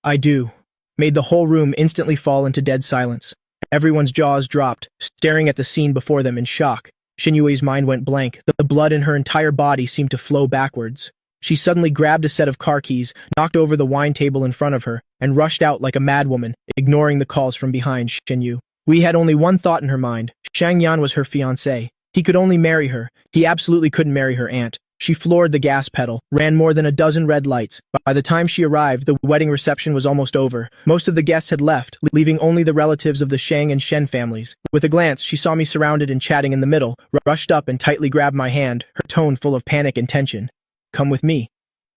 A: I do. Made the whole room instantly fall into dead silence. Everyone's jaws dropped, staring at the scene before them in shock. Shen Yue's mind went blank. The blood in her entire body seemed to flow backwards. She suddenly grabbed a set of car keys, knocked over the wine table in front of her, and rushed out like a madwoman, ignoring the calls from behind Shen Yue. We had only one thought in her mind. Shang Yan was her fiancé. He could only marry her. He absolutely couldn't marry her aunt. She floored the gas pedal, ran more than a dozen red lights. By the time she arrived, the wedding reception was almost over. Most of the guests had left, leaving only the relatives of the Shang and Shen families. With a glance, she saw me surrounded and chatting in the middle, rushed up and tightly grabbed my hand, her tone full of panic and tension. Come with me.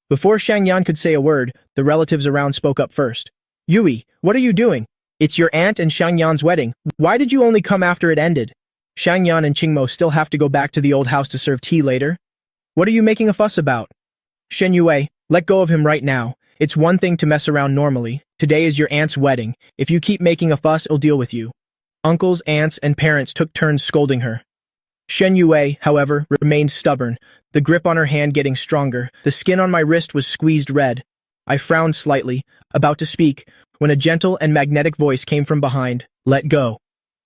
A: Before Shang Yan could say a word, the relatives around spoke up first. Yue, what are you doing? It's your aunt and Shang Yan's wedding. Why did you only come after it ended? Shang Yan and Qingmo still have to go back to the old house to serve tea later? What are you making a fuss about? Shen Yue, let go of him right now. It's one thing to mess around normally. Today is your aunt's wedding. If you keep making a fuss, I'll deal with you. Uncles, aunts, and parents took turns scolding her. Shen Yue, however, remained stubborn, the grip on her hand getting stronger. The skin on my wrist was squeezed red. I frowned slightly, about to speak, when a gentle and magnetic voice came from behind. Let go.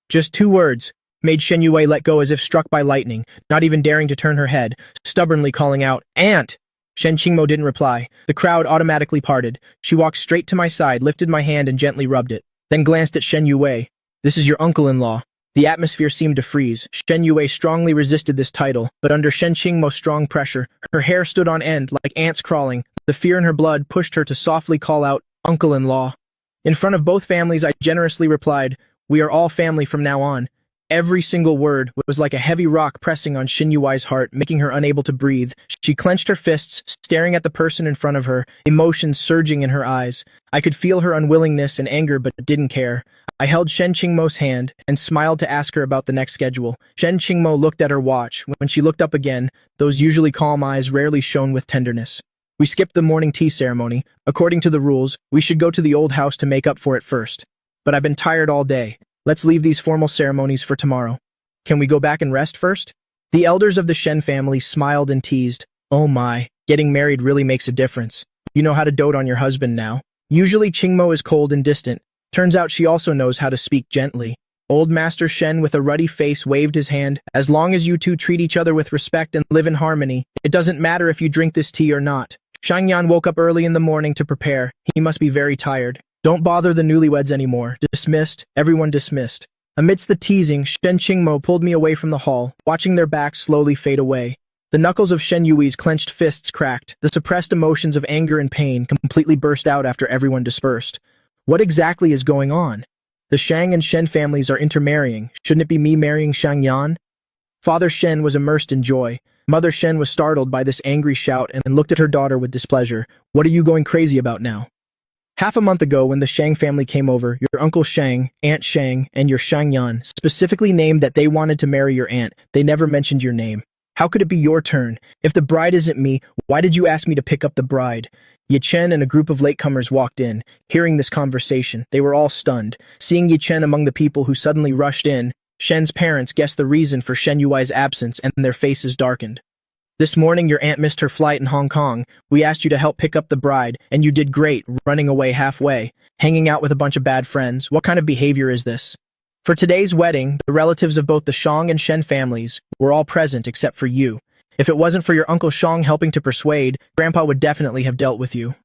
A: Just 2 words made Shen Yue let go as if struck by lightning, not even daring to turn her head, stubbornly calling out, Aunt! Shen Qingmo didn't reply. The crowd automatically parted. She walked straight to my side, lifted my hand and gently rubbed it, then glanced at Shen Yue. This is your uncle-in-law. The atmosphere seemed to freeze. Shen Yue strongly resisted this title, but under Shen Qingmo's strong pressure, her hair stood on end like ants crawling. The fear in her blood pushed her to softly call out, Uncle-in-law. In front of both families, I generously replied, We are all family from now on. Every single word was like a heavy rock pressing on Shin Yuai's heart, making her unable to breathe. She clenched her fists, staring at the person in front of her, emotions surging in her eyes. I could feel her unwillingness and anger but didn't care. I held Shen Qingmo's hand and smiled to ask her about the next schedule. Shen Qingmo looked at her watch. When she looked up again, those usually calm eyes rarely shone with tenderness. We skipped the morning tea ceremony. According to the rules, we should go to the old house to make up for it first. But I've been tired all day. Let's leave these formal ceremonies for tomorrow. Can we go back and rest first? The elders of the Shen family smiled and teased. Oh my, getting married really makes a difference. You know how to dote on your husband now. Usually Qingmo is cold and distant. Turns out she also knows how to speak gently. Old Master Shen with a ruddy face waved his hand. As long as you two treat each other with respect and live in harmony, it doesn't matter if you drink this tea or not. Shangyan woke up early in the morning to prepare. He must be very tired. Don't bother the newlyweds anymore. Dismissed. Everyone dismissed. Amidst the teasing, Shen Qingmo pulled me away from the hall, watching their backs slowly fade away. The knuckles of Shen Yui's clenched fists cracked. The suppressed emotions of anger and pain completely burst out after everyone dispersed. What exactly is going on? The Shang and Shen families are intermarrying. Shouldn't it be me marrying Shangyan? Father Shen was immersed in joy. Mother Shen was startled by this angry shout and looked at her daughter with displeasure. What are you going crazy about now? Half a month ago, when the Shang family came over, your Uncle Shang, Aunt Shang, and your Shangyan specifically named that they wanted to marry your aunt. They never mentioned your name. How could it be your turn? If the bride isn't me, why did you ask me to pick up the bride? Yi Chen and a group of latecomers walked in. Hearing this conversation, they were all stunned. Seeing Yi Chen among the people who suddenly rushed in, Shen's parents guessed the reason for Shen Yuai's absence and their faces darkened. This morning your aunt missed her flight in Hong Kong. We asked you to help pick up the bride, and you did great, running away halfway, hanging out with a bunch of bad friends. What kind of behavior is this? For today's wedding, the relatives of both the Shang and Shen families were all present except for you. If it wasn't for your Uncle Shang helping to persuade, Grandpa would definitely have dealt with you.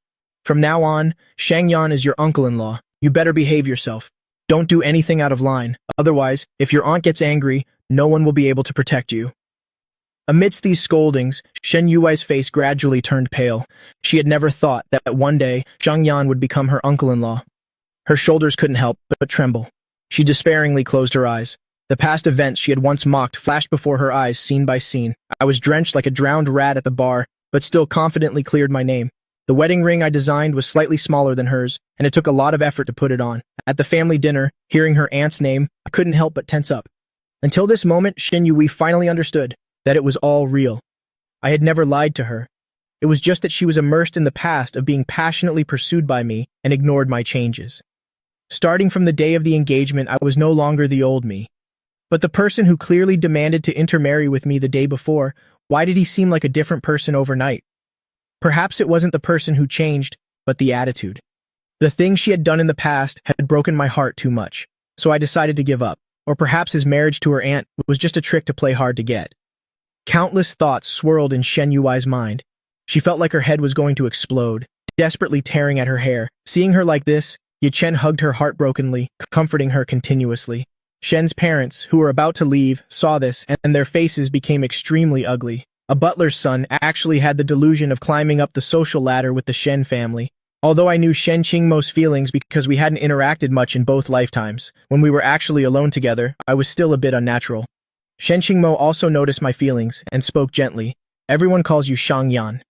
A: From now on, Shangyan is your uncle-in-law. You better behave yourself. Don't do anything out of line. Otherwise, if your aunt gets angry, no one will be able to protect you. Amidst these scoldings, Shen Yuai's face gradually turned pale. She had never thought that one day Shangyan would become her uncle-in-law. Her shoulders couldn't help but tremble. She despairingly closed her eyes. The past events she had once mocked flashed before her eyes scene by scene. I was drenched like a drowned rat at the bar, but still confidently cleared my name. The wedding ring I designed was slightly smaller than hers, and it took a lot of effort to put it on. At the family dinner, hearing her aunt's name, I couldn't help but tense up. Until this moment, Shen Yui finally understood that it was all real. I had never lied to her. It was just that she was immersed in the past of being passionately pursued by me and ignored my changes. Starting from the day of the engagement, I was no longer the old me. But the person who clearly demanded to intermarry with me the day before, why did he seem like a different person overnight? Perhaps it wasn't the person who changed, but the attitude. The things she had done in the past had broken my heart too much, so I decided to give up. Or perhaps his marriage to her aunt was just a trick to play hard to get. Countless thoughts swirled in Shen Yuai's mind. She felt like her head was going to explode, desperately tearing at her hair. Seeing her like this, Yi Chen hugged her heartbrokenly, comforting her continuously. Shen's parents, who were about to leave, saw this, and their faces became extremely ugly. A butler's son actually had the delusion of climbing up the social ladder with the Shen family. Although I knew Shen Qingmo's feelings because we hadn't interacted much in both lifetimes, when we were actually alone together, I was still a bit unnatural. Shen Qingmo also noticed my feelings and spoke gently. Everyone calls you Shangyan.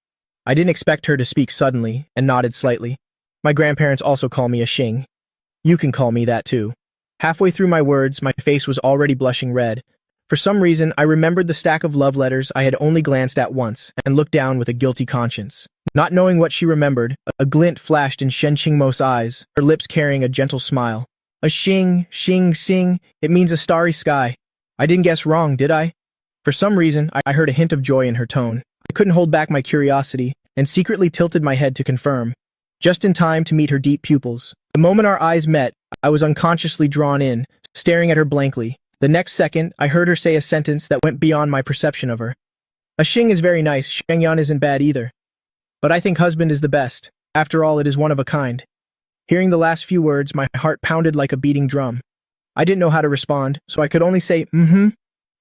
A: I didn't expect her to speak suddenly and nodded slightly. My grandparents also call me a Xing. You can call me that too. Halfway through my words, my face was already blushing red. For some reason, I remembered the stack of love letters I had only glanced at once and looked down with a guilty conscience. Not knowing what she remembered, a glint flashed in Shen Qingmo's eyes, her lips carrying a gentle smile. A Xing, Xing, Xing, it means a starry sky. I didn't guess wrong, did I? For some reason, I heard a hint of joy in her tone. I couldn't hold back my curiosity and secretly tilted my head to confirm. Just in time to meet her deep pupils. The moment our eyes met, I was unconsciously drawn in, staring at her blankly. The next second, I heard her say a sentence that went beyond my perception of her. A Xing is very nice, Shangyan isn't bad either. But I think husband is the best. After all, it is one of a kind. Hearing the last few words, my heart pounded like a beating drum. I didn't know how to respond, so I could only say,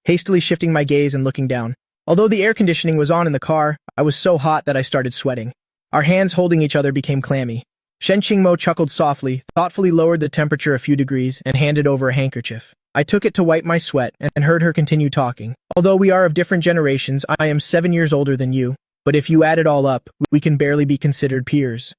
A: hastily shifting my gaze and looking down. Although the air conditioning was on in the car, I was so hot that I started sweating. Our hands holding each other became clammy. Shen Qingmo chuckled softly, thoughtfully lowered the temperature a few degrees, and handed over a handkerchief. I took it to wipe my sweat and heard her continue talking. Although we are of different generations, I am 7 years older than you, but if you add it all up, we can barely be considered peers.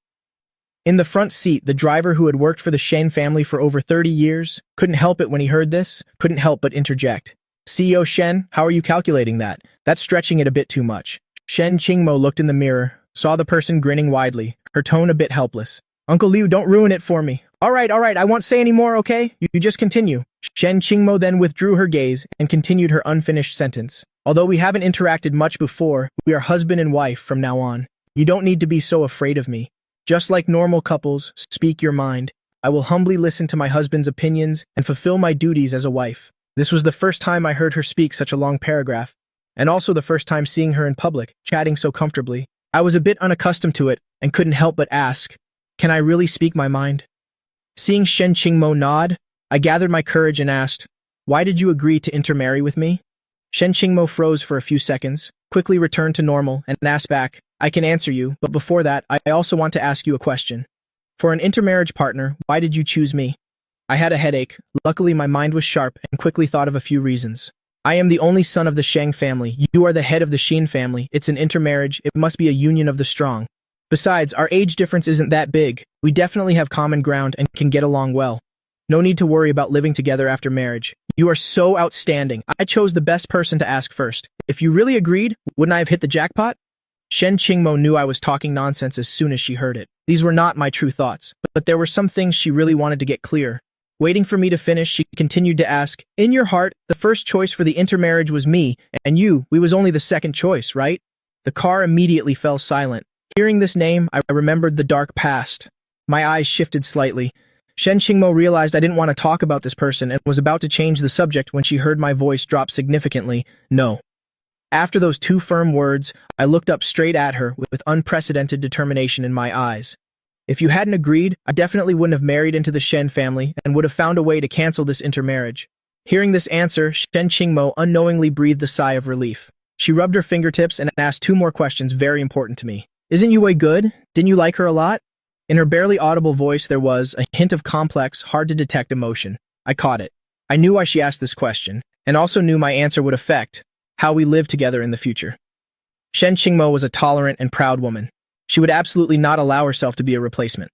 A: In the front seat, the driver who had worked for the Shen family for over 30 years couldn't help it when he heard this, couldn't help but interject. CEO Shen, how are you calculating that? That's stretching it a bit too much. Shen Qingmo looked in the mirror, saw the person grinning widely, her tone a bit helpless. Uncle Liu, don't ruin it for me. All right, I won't say any more, okay? You just continue. Shen Qingmo then withdrew her gaze and continued her unfinished sentence. Although we haven't interacted much before, we are husband and wife from now on. You don't need to be so afraid of me. Just like normal couples, speak your mind. I will humbly listen to my husband's opinions and fulfill my duties as a wife. This was the first time I heard her speak such a long paragraph, and also the first time seeing her in public, chatting so comfortably. I was a bit unaccustomed to it and couldn't help but ask, can I really speak my mind? Seeing Shen Qingmo nod, I gathered my courage and asked, why did you agree to intermarry with me? Shen Qingmo froze for a few seconds, quickly returned to normal, and asked back, I can answer you, but before that, I also want to ask you a question. For an intermarriage partner, why did you choose me? I had a headache. Luckily, my mind was sharp and quickly thought of a few reasons. I am the only son of the Shang family. You are the head of the Xin family. It's an intermarriage. It must be a union of the strong. Besides, our age difference isn't that big. We definitely have common ground and can get along well. No need to worry about living together after marriage. You are so outstanding. I chose the best person to ask first. If you really agreed, wouldn't I have hit the jackpot? Shen Qingmo knew I was talking nonsense as soon as she heard it. These were not my true thoughts, but there were some things she really wanted to get clear. Waiting for me to finish, she continued to ask, in your heart, the first choice for the intermarriage was me, and we was only the second choice, right? The car immediately fell silent. Hearing this name, I remembered the dark past. My eyes shifted slightly. Shen Qingmo realized I didn't want to talk about this person and was about to change the subject when she heard my voice drop significantly, no. After those two firm words, I looked up straight at her with unprecedented determination in my eyes. If you hadn't agreed, I definitely wouldn't have married into the Shen family and would have found a way to cancel this intermarriage. Hearing this answer, Shen Qingmo unknowingly breathed a sigh of relief. She rubbed her fingertips and asked two more questions very important to me. Isn't Yue good? Didn't you like her a lot? In her barely audible voice there was a hint of complex, hard-to-detect emotion. I caught it. I knew why she asked this question, and also knew my answer would affect how we live together in the future. Shen Qingmo was a tolerant and proud woman. She would absolutely not allow herself to be a replacement.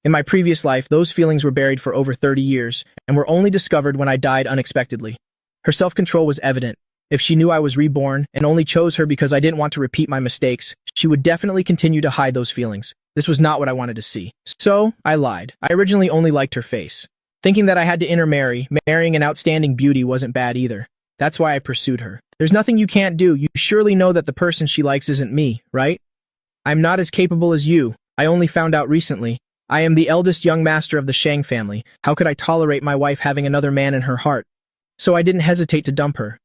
A: In my previous life, those feelings were buried for over 30 years and were only discovered when I died unexpectedly. Her self-control was evident. If she knew I was reborn and only chose her because I didn't want to repeat my mistakes, she would definitely continue to hide those feelings. This was not what I wanted to see. So, I lied. I originally only liked her face. Thinking that I had to intermarry, marrying an outstanding beauty wasn't bad either. That's why I pursued her. There's nothing you can't do. You surely know that the person she likes isn't me, right? I'm not as capable as you. I only found out recently. I am the eldest young master of the Shang family. How could I tolerate my wife having another man in her heart? So I didn't hesitate to dump her.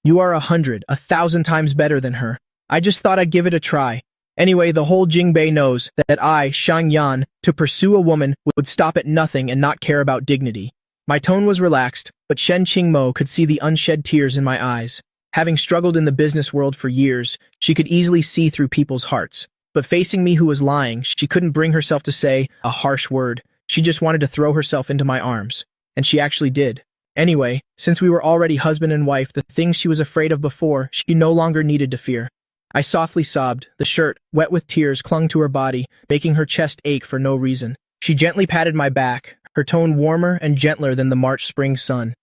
A: You are 100, 1,000 times better than her. I just thought I'd give it a try. Anyway, the whole Jingbei knows that I, Shang Yan, to pursue a woman would stop at nothing and not care about dignity. My tone was relaxed, but Shen Qingmo could see the unshed tears in my eyes. Having struggled in the business world for years, she could easily see through people's hearts. But facing me who was lying, she couldn't bring herself to say a harsh word. She just wanted to throw herself into my arms. And she actually did. Anyway, since we were already husband and wife, the things she was afraid of before, she no longer needed to fear. I softly sobbed. The shirt, wet with tears, clung to her body, making her chest ache for no reason. She gently patted my back, her tone warmer and gentler than the March spring sun.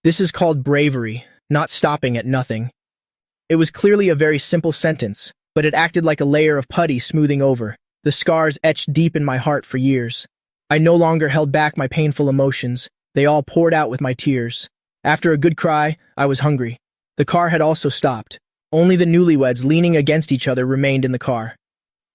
A: This is called bravery, not stopping at nothing. It was clearly a very simple sentence, but it acted like a layer of putty smoothing over, the scars etched deep in my heart for years. I no longer held back my painful emotions. They all poured out with my tears. After a good cry, I was hungry. The car had also stopped. Only the newlyweds leaning against each other remained in the car.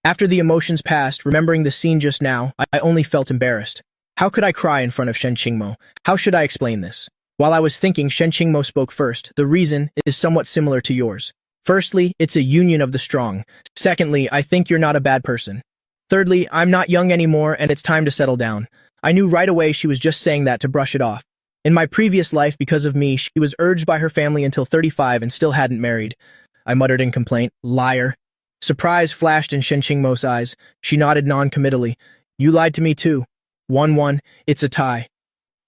A: After the emotions passed, remembering the scene just now, I only felt embarrassed. How could I cry in front of Shen Qingmo? How should I explain this? While I was thinking, Shen Qingmo spoke first. The reason is somewhat similar to yours. Firstly, it's a union of the strong. Secondly, I think you're not a bad person. Thirdly, I'm not young anymore and it's time to settle down. I knew right away she was just saying that to brush it off. In my previous life, because of me, she was urged by her family until 35 and still hadn't married. I muttered in complaint. Liar. Surprise flashed in Shen Qingmo's eyes. She nodded non-committally. You lied to me too. 1-1, it's a tie.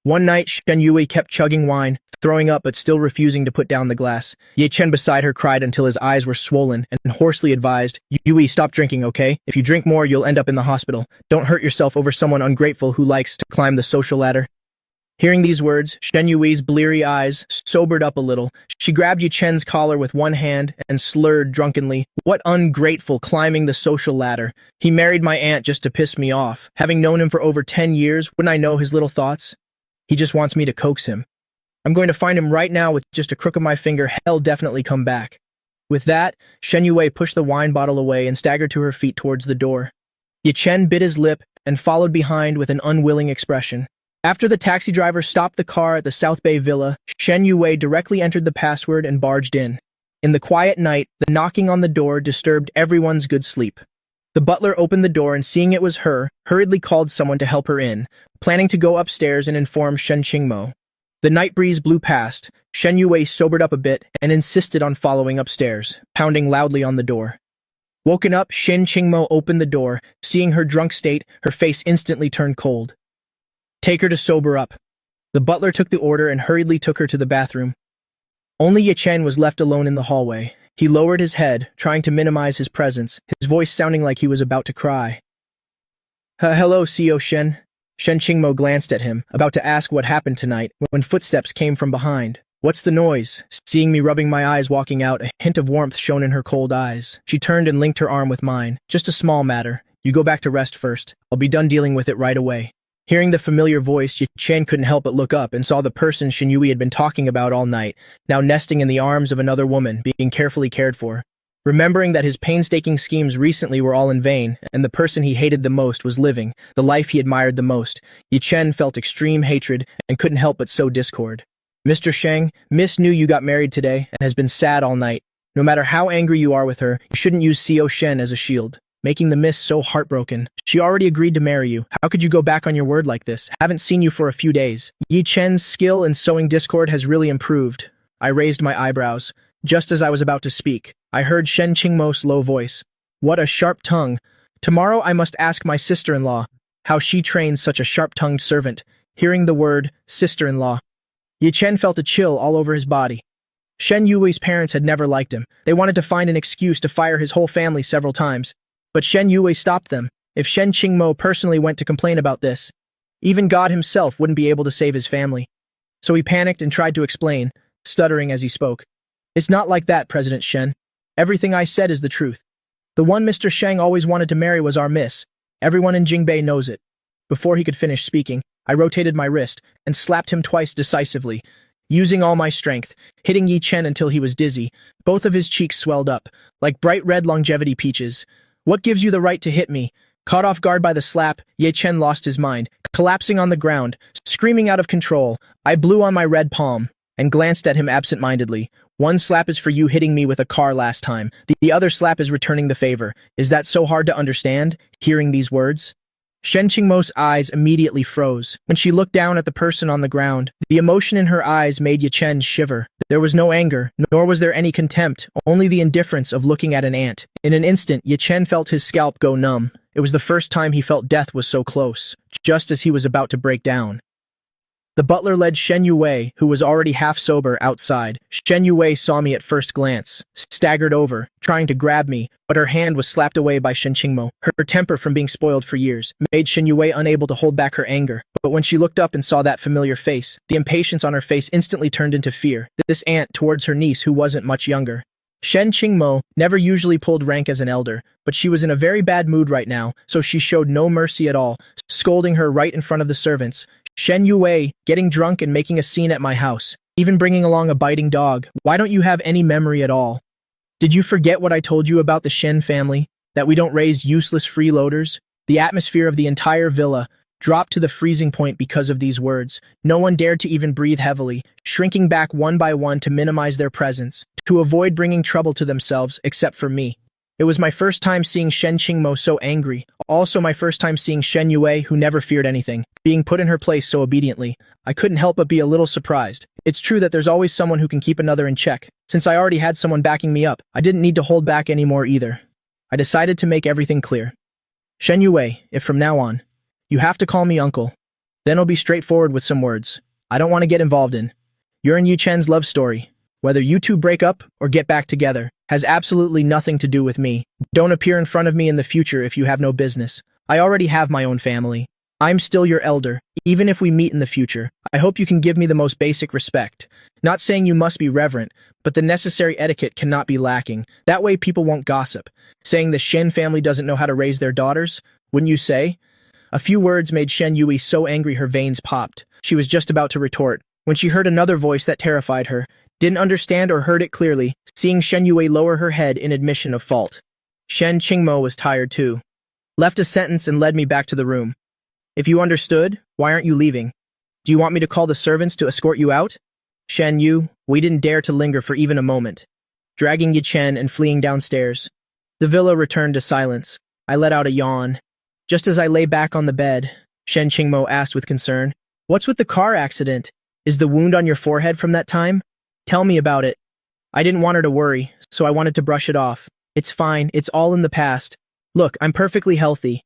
A: One night, Shen Yue kept chugging wine, throwing up but still refusing to put down the glass. Ye Chen beside her cried until his eyes were swollen and hoarsely advised, Yui, stop drinking, okay? If you drink more, you'll end up in the hospital. Don't hurt yourself over someone ungrateful who likes to climb the social ladder. Hearing these words, Shen Yui's bleary eyes sobered up a little. She grabbed Yi Chen's collar with one hand and slurred drunkenly, "What ungrateful climbing the social ladder. He married my aunt just to piss me off. Having known him for over 10 years, wouldn't I know his little thoughts? He just wants me to coax him. I'm going to find him right now with just a crook of my finger. He'll definitely come back." With that, Shen Yue pushed the wine bottle away and staggered to her feet towards the door. Yi Chen bit his lip and followed behind with an unwilling expression. After the taxi driver stopped the car at the South Bay Villa, Shen Yue directly entered the password and barged in. In the quiet night, the knocking on the door disturbed everyone's good sleep. The butler opened the door and seeing it was her, hurriedly called someone to help her in, planning to go upstairs and inform Shen Qingmo. The night breeze blew past. Shen Yue sobered up a bit and insisted on following upstairs, pounding loudly on the door. Woken up, Shen Qingmo opened the door. Seeing her drunk state, her face instantly turned cold. "Take her to sober up." The butler took the order and hurriedly took her to the bathroom. Only Yi Chen was left alone in the hallway. He lowered his head, trying to minimize his presence, his voice sounding like he was about to cry. Hello, CEO Shen." Shen Qingmo glanced at him, about to ask what happened tonight, when footsteps came from behind. "What's the noise?" Seeing me rubbing my eyes walking out, a hint of warmth shone in her cold eyes. She turned and linked her arm with mine. "Just a small matter. You go back to rest first. I'll be done dealing with it right away." Hearing the familiar voice, Yi Chen couldn't help but look up and saw the person Shen Yue had been talking about all night, now nesting in the arms of another woman, being carefully cared for. Remembering that his painstaking schemes recently were all in vain, and the person he hated the most was living, the life he admired the most, Yi Chen felt extreme hatred and couldn't help but sow discord. "Mr. Sheng, Miss knew you got married today and has been sad all night. No matter how angry you are with her, you shouldn't use CEO Shen as a shield, making the miss so heartbroken. She already agreed to marry you. How could you go back on your word like this? Haven't seen you for a few days." Yi Chen's skill in sowing discord has really improved. I raised my eyebrows. Just as I was about to speak, I heard Shen Qingmo's low voice. "What a sharp tongue. Tomorrow I must ask my sister-in-law how she trains such a sharp-tongued servant." Hearing the word sister-in-law, Yi Chen felt a chill all over his body. Shen Yui's parents had never liked him. They wanted to find an excuse to fire his whole family several times. But Shen Yue stopped them. If Shen Qingmo personally went to complain about this, even God himself wouldn't be able to save his family. So he panicked and tried to explain, stuttering as he spoke. "It's not like that, President Shen. Everything I said is the truth. The one Mr. Sheng always wanted to marry was our miss. Everyone in Jingbei knows it." Before he could finish speaking, I rotated my wrist and slapped him twice decisively, using all my strength, hitting Yi Chen until he was dizzy. Both of his cheeks swelled up, like bright red longevity peaches. "What gives you the right to hit me?" Caught off guard by the slap, Yi Chen lost his mind, collapsing on the ground, screaming out of control. I blew on my red palm and glanced at him absent-mindedly. "One slap is for you hitting me with a car last time. The other slap is returning the favor. Is that so hard to understand?" Hearing these words, Shen Qingmo's eyes immediately froze. When she looked down at the person on the ground, the emotion in her eyes made Yi Chen shiver. There was no anger, nor was there any contempt, only the indifference of looking at an ant. In an instant, Yi Chen felt his scalp go numb. It was the first time he felt death was so close, just as he was about to break down. The butler led Shen Yue, who was already half sober, outside. Shen Yue saw me at first glance, staggered over, trying to grab me, but her hand was slapped away by Shen Qingmo. Her temper from being spoiled for years made Shen Yue unable to hold back her anger, but when she looked up and saw that familiar face, the impatience on her face instantly turned into fear. This aunt towards her niece who wasn't much younger. Shen Qingmo never usually pulled rank as an elder, but she was in a very bad mood right now, so she showed no mercy at all, scolding her right in front of the servants. "Shen Yue, getting drunk and making a scene at my house, even bringing along a biting dog. Why don't you have any memory at all? Did you forget what I told you about the Shen family? That we don't raise useless freeloaders?" The atmosphere of the entire villa dropped to the freezing point because of these words. No one dared to even breathe heavily, shrinking back one by one to minimize their presence, to avoid bringing trouble to themselves, except for me. It was my first time seeing Shen Qingmo so angry, also my first time seeing Shen Yue, who never feared anything, being put in her place so obediently. I couldn't help but be a little surprised. It's true that there's always someone who can keep another in check. Since I already had someone backing me up, I didn't need to hold back anymore either. I decided to make everything clear. "Shen Yue, if from now on, you have to call me uncle, then I'll be straightforward with some words I don't want to get involved in. Your and Yi Chen's love story, whether you two break up or get back together, has absolutely nothing to do with me. Don't appear in front of me in the future if you have no business. I already have my own family. I'm still your elder, even if we meet in the future. I hope you can give me the most basic respect. Not saying you must be reverent, but the necessary etiquette cannot be lacking. That way people won't gossip. Saying the Shen family doesn't know how to raise their daughters, wouldn't you say? A few words made Shen Yui so angry her veins popped. She was just about to retort, when she heard another voice that terrified her. Didn't understand or heard it clearly, seeing Shen Yui lower her head in admission of fault. Shen Qingmo was tired too. Left a sentence and led me back to the room. If you understood, why aren't you leaving? Do you want me to call the servants to escort you out? Shen Yu, we didn't dare to linger for even a moment. Dragging Yi Chen and fleeing downstairs. The villa returned to silence. I let out a yawn. Just as I lay back on the bed, Shen Qingmo asked with concern, "What's with the car accident? Is the wound on your forehead from that time? Tell me about it." I didn't want her to worry, so I wanted to brush it off. It's fine, it's all in the past. Look, I'm perfectly healthy.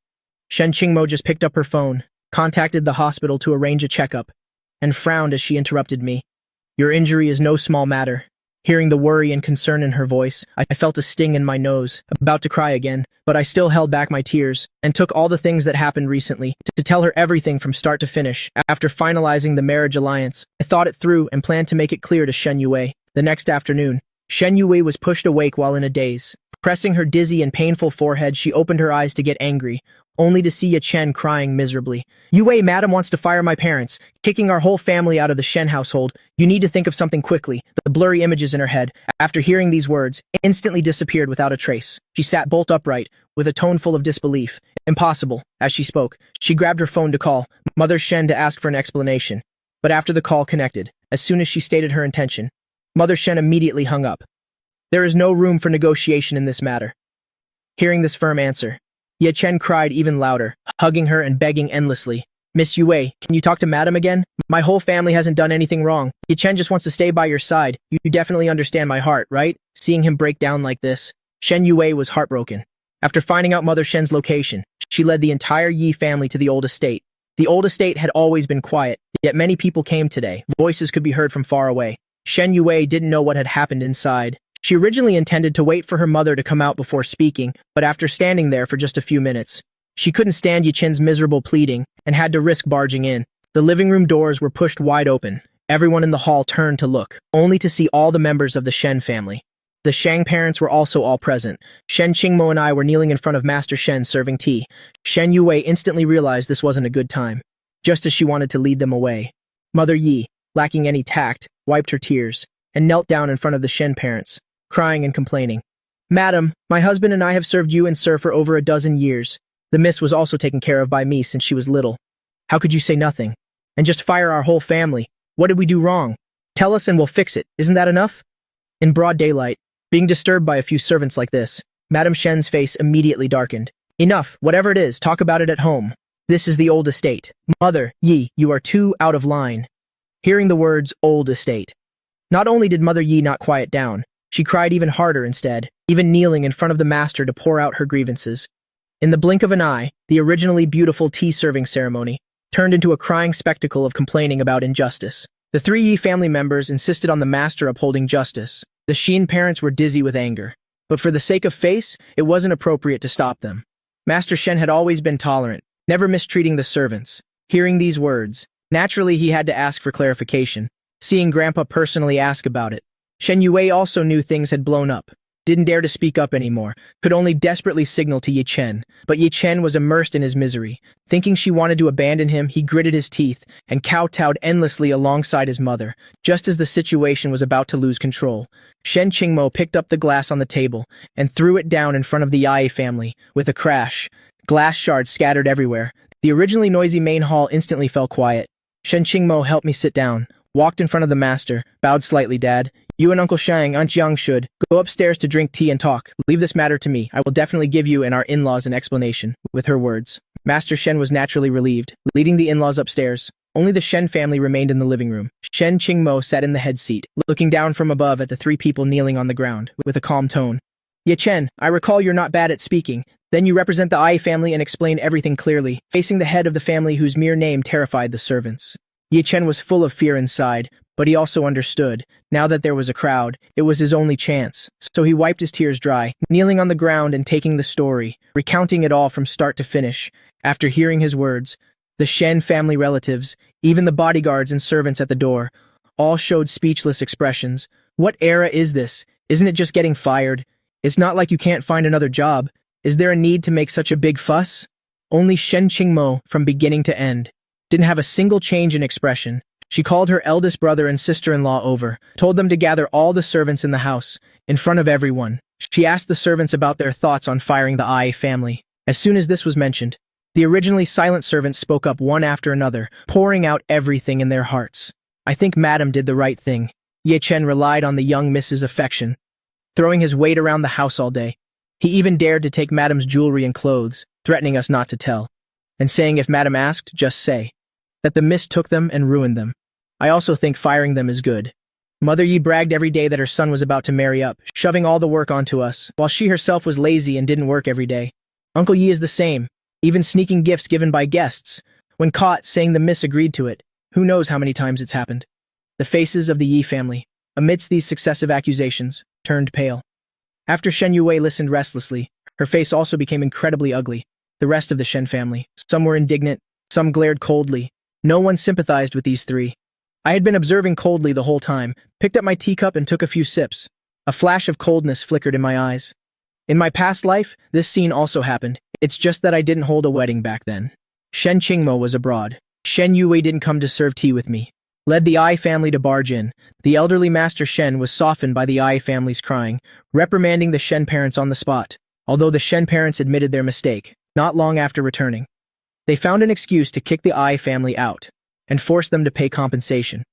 A: Shen Qingmo just picked up her phone, contacted the hospital to arrange a checkup, and frowned as she interrupted me. Your injury is no small matter. Hearing the worry and concern in her voice, I felt a sting in my nose, about to cry again, but I still held back my tears, and took all the things that happened recently, to tell her everything from start to finish. After finalizing the marriage alliance, I thought it through and planned to make it clear to Shen Yue. The next afternoon, Shen Yue was pushed awake while in a daze. Pressing her dizzy and painful forehead, she opened her eyes to get angry, only to see Yi Chen crying miserably. "Yue, madam wants to fire my parents, kicking our whole family out of the Shen household. You need to think of something quickly." The blurry images in her head, after hearing these words, instantly disappeared without a trace. She sat bolt upright, with a tone full of disbelief. "Impossible." As she spoke, she grabbed her phone to call Mother Shen to ask for an explanation. But after the call connected, as soon as she stated her intention, Mother Shen immediately hung up. There is no room for negotiation in this matter. Hearing this firm answer, Yi Chen cried even louder, hugging her and begging endlessly. "Miss Yue, can you talk to Madam again? My whole family hasn't done anything wrong. Yi Chen just wants to stay by your side. You definitely understand my heart, right?" Seeing him break down like this, Shen Yue was heartbroken. After finding out Mother Shen's location, she led the entire Yi family to the old estate. The old estate had always been quiet, yet many people came today. Voices could be heard from far away. Shen Yue didn't know what had happened inside. She originally intended to wait for her mother to come out before speaking, but after standing there for just a few minutes, she couldn't stand Yi Chen's miserable pleading and had to risk barging in. The living room doors were pushed wide open. Everyone in the hall turned to look, only to see all the members of the Shen family. The Shang parents were also all present. Shen Qingmo and I were kneeling in front of Master Shen serving tea. Shen Yue instantly realized this wasn't a good time, just as she wanted to lead them away. Mother Yi, lacking any tact, wiped her tears and knelt down in front of the Shen parents, crying and complaining. "Madam, my husband and I have served you and sir for over a dozen years. The miss was also taken care of by me since she was little. How could you say nothing? And just fire our whole family? What did we do wrong? Tell us and we'll fix it. Isn't that enough?" In broad daylight, being disturbed by a few servants like this, Madam Shen's face immediately darkened. "Enough, whatever it is, talk about it at home. This is the old estate. Mother Yi, you are too out of line." Hearing the words, old estate, not only did Mother Yi not quiet down, she cried even harder instead, even kneeling in front of the master to pour out her grievances. In the blink of an eye, the originally beautiful tea-serving ceremony turned into a crying spectacle of complaining about injustice. The three Yi family members insisted on the master upholding justice. The Xin parents were dizzy with anger, but for the sake of face, it wasn't appropriate to stop them. Master Shen had always been tolerant, never mistreating the servants. Hearing these words, naturally he had to ask for clarification, seeing Grandpa personally ask about it. Shen Yue also knew things had blown up, didn't dare to speak up anymore, could only desperately signal to Yi Chen, but Yi Chen was immersed in his misery. Thinking she wanted to abandon him, he gritted his teeth and kowtowed endlessly alongside his mother, just as the situation was about to lose control. Shen Qingmo picked up the glass on the table and threw it down in front of the Yi family. With a crash, glass shards scattered everywhere. The originally noisy main hall instantly fell quiet. Shen Qingmo helped me sit down, walked in front of the master, bowed slightly. "Dad, you and Uncle Shang, Aunt Jiang should go upstairs to drink tea and talk. Leave this matter to me. I will definitely give you and our in-laws an explanation." With her words, Master Shen was naturally relieved, leading the in-laws upstairs. Only the Shen family remained in the living room. Shen Qingmo sat in the head seat, looking down from above at the three people kneeling on the ground, with a calm tone. "Yi Chen, I recall you're not bad at speaking. Then you represent the Ai family and explain everything clearly, facing the head of the family whose mere name terrified the servants." Yi Chen was full of fear inside, But he also understood, now that there was a crowd, it was his only chance. So he wiped his tears dry, kneeling on the ground and taking the story, recounting it all from start to finish. After hearing his words, the Shen family relatives, even the bodyguards and servants at the door, all showed speechless expressions. What era is this? Isn't it just getting fired? It's not like you can't find another job. Is there a need to make such a big fuss? Only Shen Qingmo, from beginning to end, didn't have a single change in expression. She called her eldest brother and sister-in-law over, told them to gather all the servants in the house, in front of everyone. She asked the servants about their thoughts on firing the Ai family. As soon as this was mentioned, the originally silent servants spoke up one after another, pouring out everything in their hearts. I think Madam did the right thing. Ye Chen relied on the young Mrs. affection, throwing his weight around the house all day. He even dared to take Madam's jewelry and clothes, threatening us not to tell, and saying if Madam asked, just say that the mist took them and ruined them. I also think firing them is good. Mother Yi bragged every day that her son was about to marry up, shoving all the work onto us, while she herself was lazy and didn't work every day. Uncle Yi is the same, even sneaking gifts given by guests. When caught, saying the miss agreed to it. Who knows how many times it's happened. The faces of the Yi family, amidst these successive accusations, turned pale. After Shen Yue listened restlessly, her face also became incredibly ugly. The rest of the Shen family, some were indignant, some glared coldly. No one sympathized with these three. I had been observing coldly the whole time, picked up my teacup and took a few sips. A flash of coldness flickered in my eyes. In my past life, this scene also happened. It's just that I didn't hold a wedding back then. Shen Qingmo was abroad. Shen Yue didn't come to serve tea with me. Led the Ai family to barge in. The elderly Master Shen was softened by the Ai family's crying, reprimanding the Shen parents on the spot, although the Shen parents admitted their mistake, not long after returning. They found an excuse to kick the Ai family out, and forced them to pay compensation.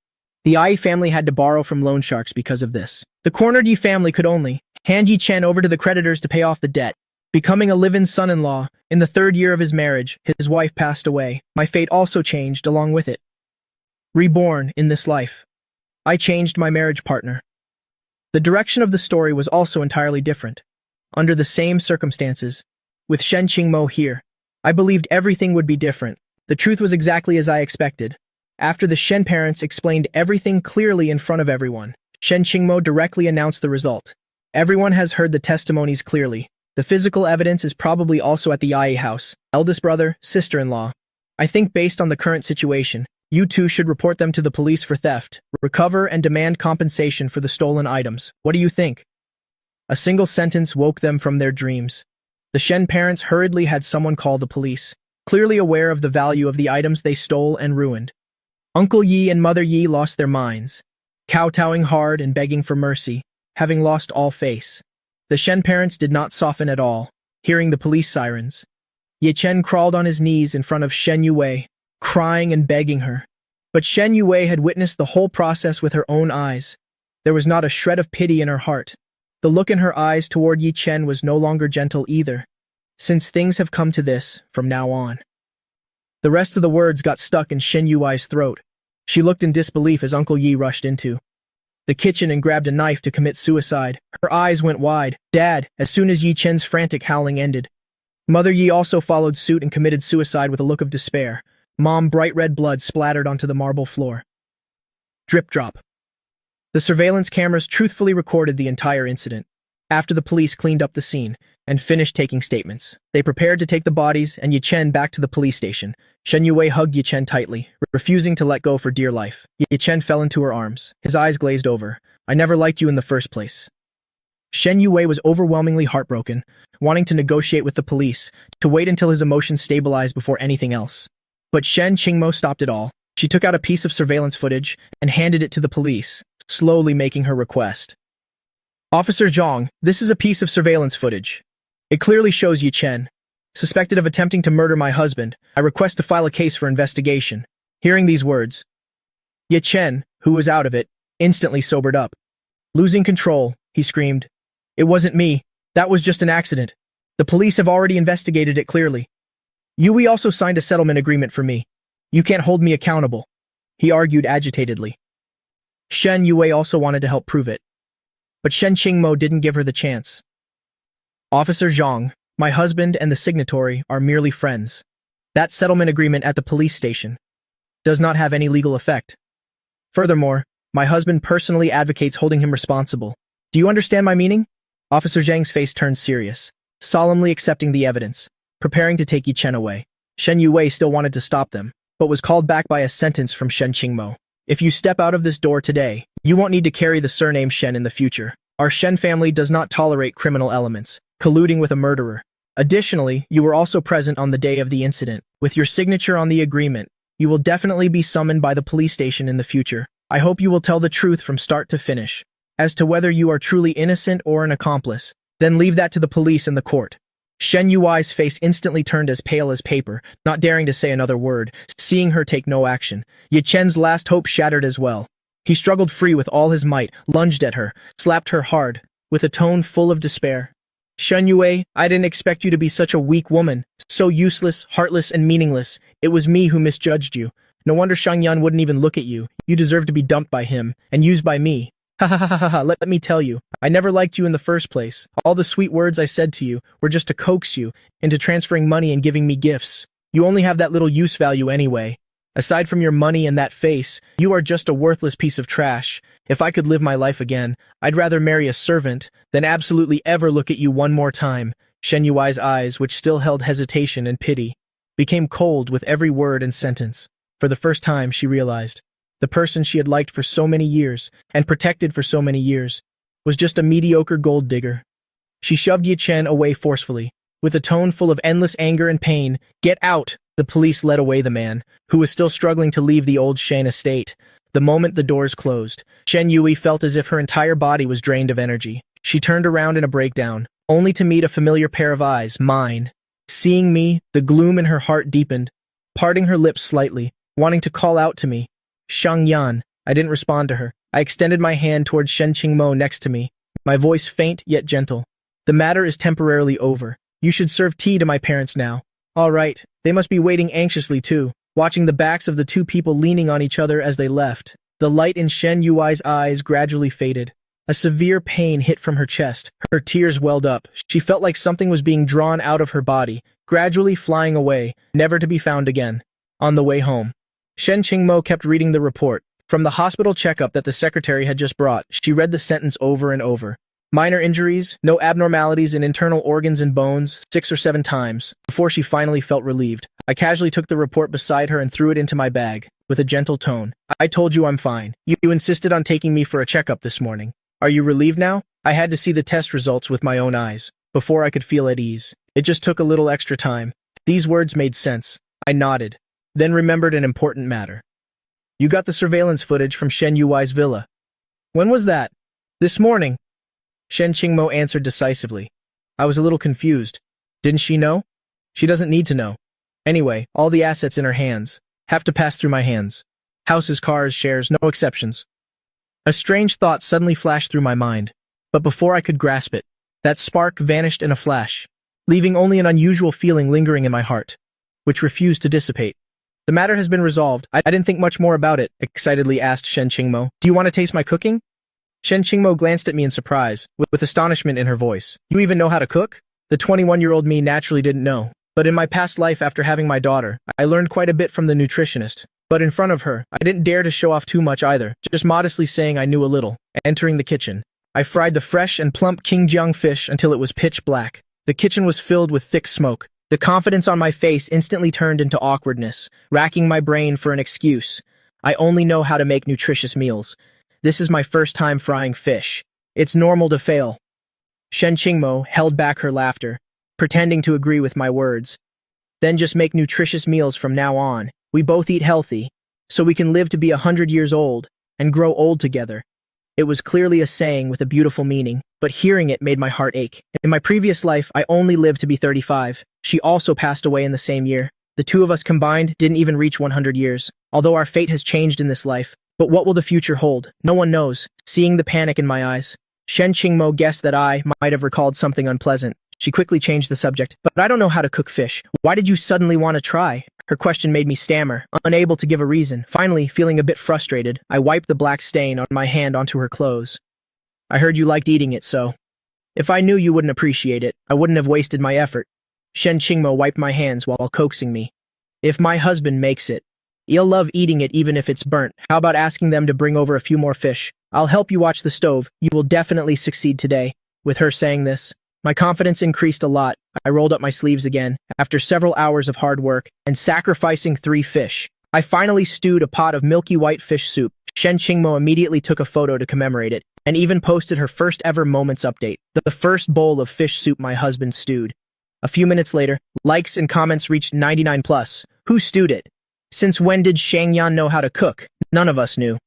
A: The Ai family had to borrow from loan sharks because of this. The cornered Yi family could only hand Yi Chen over to the creditors to pay off the debt. Becoming a live-in son-in-law, in the 3rd year of his marriage, his wife passed away. My fate also changed along with it. Reborn in this life. I changed my marriage partner. The direction of the story was also entirely different. Under the same circumstances, with Shen Qingmo here, I believed everything would be different. The truth was exactly as I expected. After the Shen parents explained everything clearly in front of everyone, Shen Qingmo directly announced the result. Everyone has heard the testimonies clearly. The physical evidence is probably also at the Ai house, eldest brother, sister-in-law. I think based on the current situation, you two should report them to the police for theft, recover and demand compensation for the stolen items. What do you think? A single sentence woke them from their dreams. The Shen parents hurriedly had someone call the police, clearly aware of the value of the items they stole and ruined. Uncle Yi and Mother Yi lost their minds, kowtowing hard and begging for mercy, having lost all face. The Shen parents did not soften at all, hearing the police sirens. Ye Chen crawled on his knees in front of Shen Yue, crying and begging her. But Shen Yue had witnessed the whole process with her own eyes. There was not a shred of pity in her heart. The look in her eyes toward Yi Chen was no longer gentle either. Since things have come to this, from now on. The rest of the words got stuck in Shen Yue's throat. She looked in disbelief as Uncle Yi rushed into the kitchen and grabbed a knife to commit suicide. Her eyes went wide. Dad, as soon as Yi Chen's frantic howling ended. Mother Yi also followed suit and committed suicide with a look of despair. Mom, bright red blood splattered onto the marble floor. Drip drop. The surveillance cameras truthfully recorded the entire incident. After the police cleaned up the scene and finished taking statements, they prepared to take the bodies and Yi Chen back to the police station. Shen Yue hugged Yi Chen tightly, refusing to let go for dear life. Yi Chen fell into her arms, his eyes glazed over. I never liked you in the first place. Shen Yue was overwhelmingly heartbroken, wanting to negotiate with the police, to wait until his emotions stabilized before anything else. But Shen Qingmo stopped it all. She took out a piece of surveillance footage and handed it to the police, slowly making her request. Officer Zhang, this is a piece of surveillance footage. It clearly shows Yi Chen, suspected of attempting to murder my husband. I request to file a case for investigation. Hearing these words, Yi Chen, who was out of it, instantly sobered up. Losing control, he screamed. It wasn't me. That was just an accident. The police have already investigated it clearly. Yui also signed a settlement agreement for me. You can't hold me accountable, he argued agitatedly. Shen Yue also wanted to help prove it. But Shen Qingmo didn't give her the chance. Officer Zhang, my husband and the signatory are merely friends. That settlement agreement at the police station does not have any legal effect. Furthermore, My husband personally advocates holding him responsible. Do you understand my meaning? Officer Zhang's face turned serious, solemnly accepting the evidence, preparing to take Yi Chen away. Shen Yue still wanted to stop them, but was called back by a sentence from Shen Qingmo. If you step out of this door today, you won't need to carry the surname Shen in the future. Our Shen family does not tolerate criminal elements, colluding with a murderer. Additionally, you were also present on the day of the incident. With your signature on the agreement, you will definitely be summoned by the police station in the future. I hope you will tell the truth from start to finish. As to whether you are truly innocent or an accomplice, then leave that to the police and the court. Shen Yui's face instantly turned as pale as paper, not daring to say another word, seeing her take no action. Yi Chen's last hope shattered as well. He struggled free with all his might, lunged at her, slapped her hard, with a tone full of despair. Shen Yue, I didn't expect you to be such a weak woman, so useless, heartless, and meaningless. It was me who misjudged you. No wonder Shang Yan wouldn't even look at you. You deserve to be dumped by him, and used by me. Ha ha ha ha ha, let me tell you, I never liked you in the first place. All the sweet words I said to you were just to coax you into transferring money and giving me gifts. You only have that little use value anyway. Aside from your money and that face, you are just a worthless piece of trash. If I could live my life again, I'd rather marry a servant than absolutely ever look at you one more time. Shen Yui's eyes, which still held hesitation and pity, became cold with every word and sentence. For the first time, she realized the person she had liked for so many years and protected for so many years was just a mediocre gold digger. She shoved Yi Chen away forcefully, with a tone full of endless anger and pain. Get out! The police led away the man, who was still struggling to leave the old Shen estate. The moment the doors closed, Shen Yue felt as if her entire body was drained of energy. She turned around in a breakdown, only to meet a familiar pair of eyes, mine. Seeing me, the gloom in her heart deepened, parting her lips slightly, wanting to call out to me. Shang Yan. I didn't respond to her. I extended my hand towards Shen Qingmo next to me, my voice faint yet gentle. The matter is temporarily over. You should serve tea to my parents now. All right, they must be waiting anxiously too, watching the backs of the two people leaning on each other as they left. The light in Shen Yui's eyes gradually faded. A severe pain hit from her chest. Her tears welled up. She felt like something was being drawn out of her body, gradually flying away, never to be found again. On the way home, Shen Qingmo kept reading the report. From the hospital checkup that the secretary had just brought, she read the sentence over and over. Minor injuries, no abnormalities in internal organs and bones, 6 or 7 times, before she finally felt relieved. I casually took the report beside her and threw it into my bag, with a gentle tone. I told you I'm fine. You insisted on taking me for a checkup this morning. Are you relieved now? I had to see the test results with my own eyes, before I could feel at ease. It just took a little extra time. These words made sense. I nodded, then remembered an important matter. You got the surveillance footage from Shen Yui's villa. When was that? This morning. Shen Qingmo answered decisively. I was a little confused. Didn't she know? She doesn't need to know. Anyway, all the assets in her hands have to pass through my hands. Houses, cars, shares, no exceptions. A strange thought suddenly flashed through my mind, but before I could grasp it, that spark vanished in a flash, leaving only an unusual feeling lingering in my heart, which refused to dissipate. The matter has been resolved. I didn't think much more about it, excitedly asked Shen Qingmo. Do you want to taste my cooking? Shen Qingmo glanced at me in surprise, with astonishment in her voice. You even know how to cook? The 21-year-old me naturally didn't know. But in my past life after having my daughter, I learned quite a bit from the nutritionist. But in front of her, I didn't dare to show off too much either, just modestly saying I knew a little. Entering the kitchen, I fried the fresh and plump Qingjiang fish until it was pitch black. The kitchen was filled with thick smoke. The confidence on my face instantly turned into awkwardness, racking my brain for an excuse. I only know how to make nutritious meals. This is my first time frying fish. It's normal to fail. Shen Qingmo held back her laughter, pretending to agree with my words. Then just make nutritious meals from now on. We both eat healthy, so we can live to be 100 years old and grow old together. It was clearly a saying with a beautiful meaning, but hearing it made my heart ache. In my previous life, I only lived to be 35. She also passed away in the same year. The two of us combined didn't even reach 100 years, although our fate has changed in this life. But what will the future hold? No one knows. Seeing the panic in my eyes, Shen Qingmo guessed that I might have recalled something unpleasant. She quickly changed the subject. But I don't know how to cook fish. Why did you suddenly want to try? Her question made me stammer, unable to give a reason. Finally, feeling a bit frustrated, I wiped the black stain on my hand onto her clothes. I heard you liked eating it, so. If I knew you wouldn't appreciate it, I wouldn't have wasted my effort. Shen Qingmo wiped my hands while coaxing me. If my husband makes it, You'll love eating it even if it's burnt. How about asking them to bring over a few more fish? I'll help you watch the stove. You will definitely succeed today. With her saying this, my confidence increased a lot. I rolled up my sleeves again, after several hours of hard work, and sacrificing 3 fish. I finally stewed a pot of milky white fish soup. Shen Qingmo immediately took a photo to commemorate it, and even posted her first ever moments update, the first bowl of fish soup my husband stewed. A few minutes later, likes and comments reached 99 plus. Who stewed it? Since when did Shangyan know how to cook? None of us knew.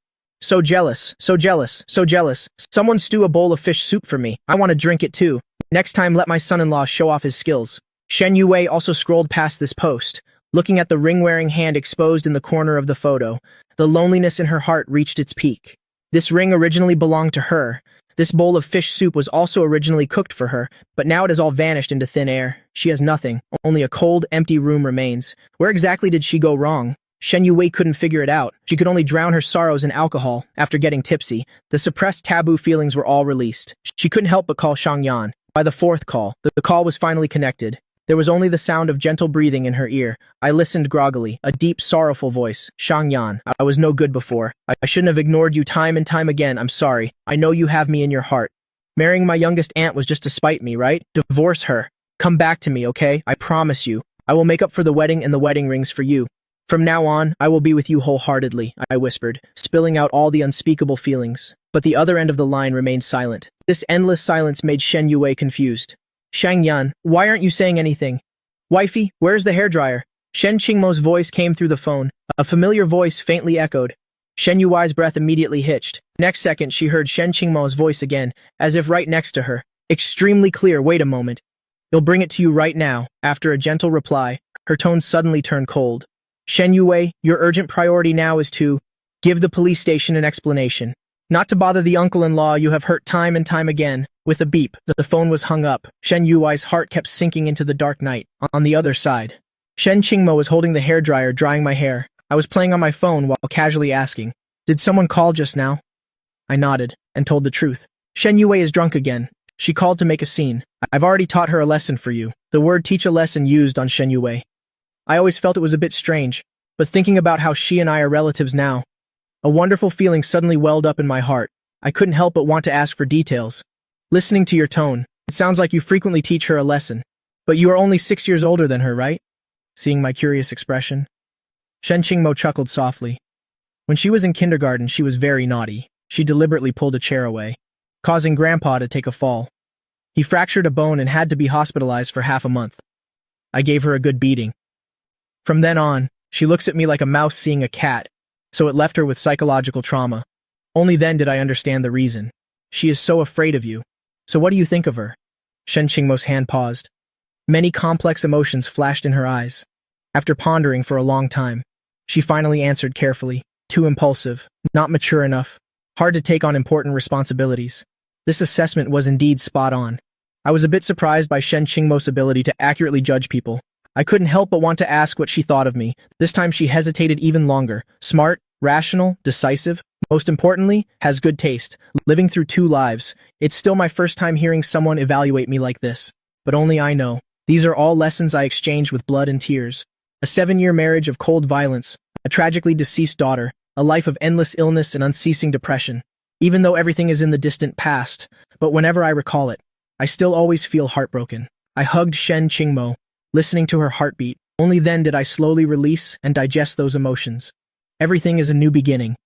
A: So jealous, so jealous, so jealous. Someone stew a bowl of fish soup for me. I want to drink it too. Next time let my son-in-law show off his skills. Shen Yue also scrolled past this post, looking at the ring-wearing hand exposed in the corner of the photo. The loneliness in her heart reached its peak. This ring originally belonged to her. This bowl of fish soup was also originally cooked for her, but now it has all vanished into thin air. She has nothing. Only a cold, empty room remains. Where exactly did she go wrong? Shen Yue couldn't figure it out. She could only drown her sorrows in alcohol. After getting tipsy, the suppressed taboo feelings were all released. She couldn't help but call Shangyan. By the 4th call, the call was finally connected. There was only the sound of gentle breathing in her ear. I listened groggily, a deep, sorrowful voice. Shangyan, I was no good before. I shouldn't have ignored you time and time again. I'm sorry. I know you have me in your heart. Marrying my youngest aunt was just to spite me, right? Divorce her. Come back to me, okay? I promise you. I will make up for the wedding and the wedding rings for you. From now on, I will be with you wholeheartedly, I whispered, spilling out all the unspeakable feelings. But the other end of the line remained silent. This endless silence made Shen Yue confused. Shangyan, why aren't you saying anything? Wifey, where's the hairdryer? Shen Qingmo's voice came through the phone. A familiar voice faintly echoed. Shen Yui's breath immediately hitched. Next second, she heard Shen Qingmo's voice again, as if right next to her. Extremely clear, wait a moment. You'll bring it to you right now. After a gentle reply, her tone suddenly turned cold. Shen Yue, your urgent priority now is to give the police station an explanation. Not to bother the uncle-in-law you have hurt time and time again. With a beep, the phone was hung up. Shen Yui's heart kept sinking into the dark night. On the other side, Shen Qingmo was holding the hairdryer drying my hair. I was playing on my phone while casually asking, did someone call just now? I nodded and told the truth. Shen Yue is drunk again. She called to make a scene. I've already taught her a lesson for you. The word teach a lesson used on Shen Yue. I always felt it was a bit strange, but thinking about how she and I are relatives now, a wonderful feeling suddenly welled up in my heart. I couldn't help but want to ask for details. Listening to your tone, it sounds like you frequently teach her a lesson. But you are only 6 years older than her, right? Seeing my curious expression, Shen Qingmo chuckled softly. When she was in kindergarten, she was very naughty. She deliberately pulled a chair away, causing Grandpa to take a fall. He fractured a bone and had to be hospitalized for half a month. I gave her a good beating. From then on, she looks at me like a mouse seeing a cat, so it left her with psychological trauma. Only then did I understand the reason. She is so afraid of you. So what do you think of her? Shen Qingmo's hand paused. Many complex emotions flashed in her eyes. After pondering for a long time, she finally answered carefully. Too impulsive, not mature enough, hard to take on important responsibilities. This assessment was indeed spot on. I was a bit surprised by Shen Qingmo's ability to accurately judge people. I couldn't help but want to ask what she thought of me. This time she hesitated even longer. Smart, rational, decisive, most importantly, has good taste. Living through 2 lives, it's still my first time hearing someone evaluate me like this. But only I know. These are all lessons I exchanged with blood and tears. A 7-year marriage of cold violence, a tragically deceased daughter, a life of endless illness and unceasing depression. Even though everything is in the distant past, but whenever I recall it, I still always feel heartbroken. I hugged Shen Qingmo, listening to her heartbeat. Only then did I slowly release and digest those emotions. Everything is a new beginning.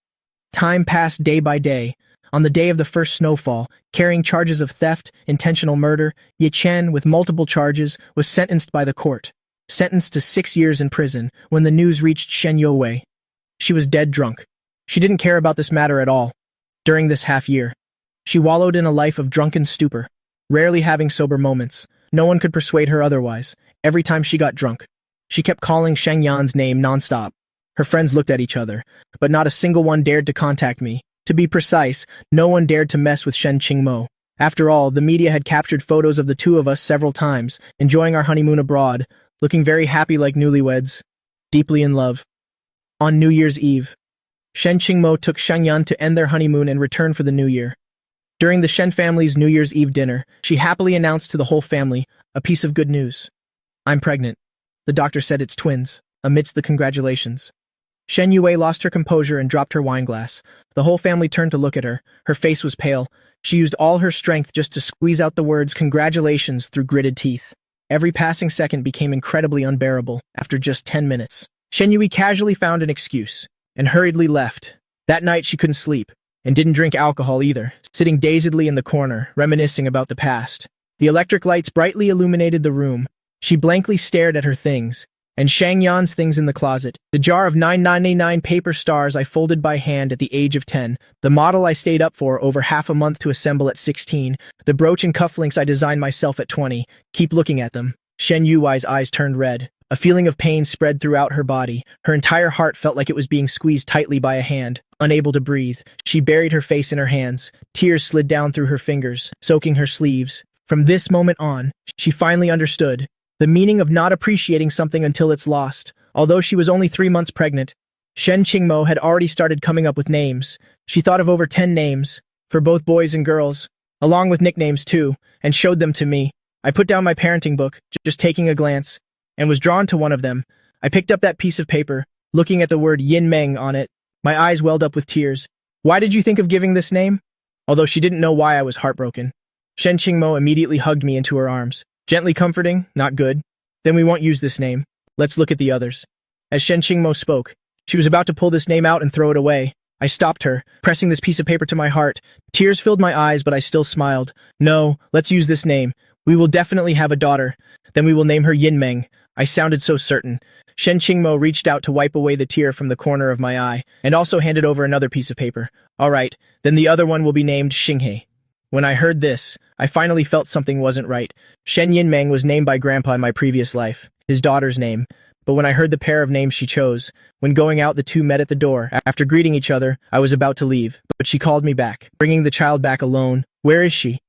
A: Time passed day by day. On the day of the first snowfall, carrying charges of theft, intentional murder, Ye Chen, with multiple charges, was sentenced by the court. Sentenced to 6 years in prison when the news reached Shen Yue. She was dead drunk. She didn't care about this matter at all. During this half year, she wallowed in a life of drunken stupor, rarely having sober moments. No one could persuade her otherwise. Every time she got drunk, she kept calling Sheng Yan's name nonstop. Her friends looked at each other, but not a single one dared to contact me. To be precise, no one dared to mess with Shen Qingmo. After all, the media had captured photos of the 2 of us several times, enjoying our honeymoon abroad, looking very happy like newlyweds, deeply in love. On New Year's Eve, Shen Qingmo took Sheng Yan to end their honeymoon and return for the New Year. During the Shen family's New Year's Eve dinner, she happily announced to the whole family a piece of good news. I'm pregnant. The doctor said it's twins, amidst the congratulations. Shen Yue lost her composure and dropped her wine glass. The whole family turned to look at her. Her face was pale. She used all her strength just to squeeze out the words "congratulations" through gritted teeth. Every passing second became incredibly unbearable after just 10 minutes. Shen Yue casually found an excuse and hurriedly left. That night she couldn't sleep and didn't drink alcohol either, sitting dazedly in the corner, reminiscing about the past. The electric lights brightly illuminated the room. She blankly stared at her things, and Shang Yan's things in the closet. The jar of 999 paper stars I folded by hand at the age of 10, the model I stayed up for over half a month to assemble at 16, the brooch and cufflinks I designed myself at 20. Keep looking at them. Shen Yui's eyes turned red. A feeling of pain spread throughout her body. Her entire heart felt like it was being squeezed tightly by a hand. Unable to breathe, she buried her face in her hands. Tears slid down through her fingers, soaking her sleeves. From this moment on, she finally understood the meaning of not appreciating something until it's lost. Although she was only 3 months pregnant, Shen Qingmo had already started coming up with names. She thought of over 10 names, for both boys and girls, along with nicknames too, and showed them to me. I put down my parenting book, just taking a glance, and was drawn to one of them. I picked up that piece of paper, looking at the word Yin Meng on it. My eyes welled up with tears. Why did you think of giving this name? Although she didn't know why I was heartbroken. Shen Qingmo immediately hugged me into her arms. Gently comforting, not good. Then we won't use this name. Let's look at the others. As Shen Qingmo spoke, she was about to pull this name out and throw it away. I stopped her, pressing this piece of paper to my heart. Tears filled my eyes, but I still smiled. No, let's use this name. We will definitely have a daughter. Then we will name her Yin Meng. I sounded so certain. Shen Qingmo reached out to wipe away the tear from the corner of my eye, and also handed over another piece of paper. All right, then the other one will be named Xinghe. When I heard this, I finally felt something wasn't right. Shen Yinmeng was named by Grandpa in my previous life, his daughter's name. But when I heard the pair of names she chose, when going out the two met at the door. After greeting each other, I was about to leave, but she called me back, bringing the child back alone. Where is she?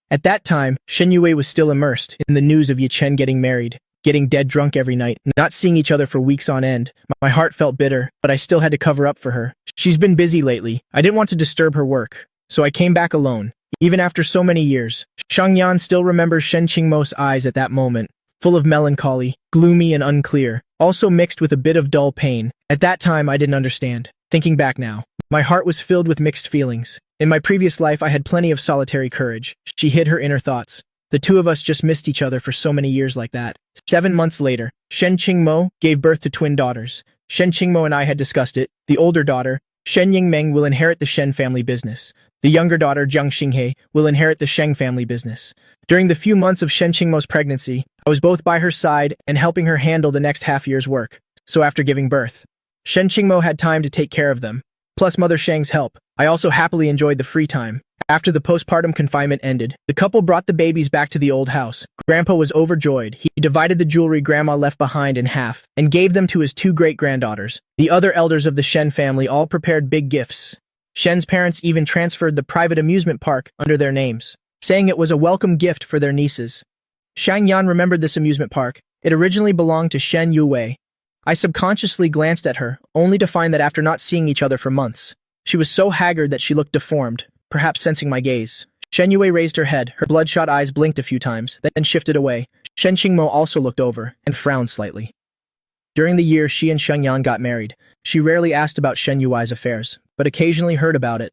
A: At that time, Shen Yue was still immersed in the news of Ye Chen getting married, getting dead drunk every night, not seeing each other for weeks on end. My heart felt bitter, but I still had to cover up for her. She's been busy lately. I didn't want to disturb her work, so I came back alone. Even after so many years, Shang Yan still remembers Shen Qingmo's eyes at that moment, full of melancholy, gloomy and unclear, also mixed with a bit of dull pain. At that time, I didn't understand. Thinking back now, my heart was filled with mixed feelings. In my previous life, I had plenty of solitary courage. She hid her inner thoughts. The two of us just missed each other for so many years like that. 7 months later, Shen Qingmo gave birth to twin daughters. Shen Qingmo and I had discussed it. The older daughter, Shen Yingmeng, will inherit the Shen family business. The younger daughter, Jiang Xinghe, will inherit the Sheng family business. During the few months of Shen Qingmo's pregnancy, I was both by her side and helping her handle the next half-year's work. So after giving birth, Shen Qingmo had time to take care of them, plus Mother Sheng's help. I also happily enjoyed the free time. After the postpartum confinement ended, the couple brought the babies back to the old house. Grandpa was overjoyed. He divided the jewelry Grandma left behind in half and gave them to his 2 great-granddaughters. The other elders of the Shen family all prepared big gifts. Shen's parents even transferred the private amusement park under their names, saying it was a welcome gift for their nieces. Shang Yan remembered this amusement park. It originally belonged to Shen Yue. I subconsciously glanced at her, only to find that after not seeing each other for months, she was so haggard that she looked deformed, perhaps sensing my gaze. Shen Yue raised her head. Her bloodshot eyes blinked a few times, then shifted away. Shen Qingmo also looked over and frowned slightly. During the year she and Shang Yan got married, she rarely asked about Shen Yui's affairs, but occasionally heard about it.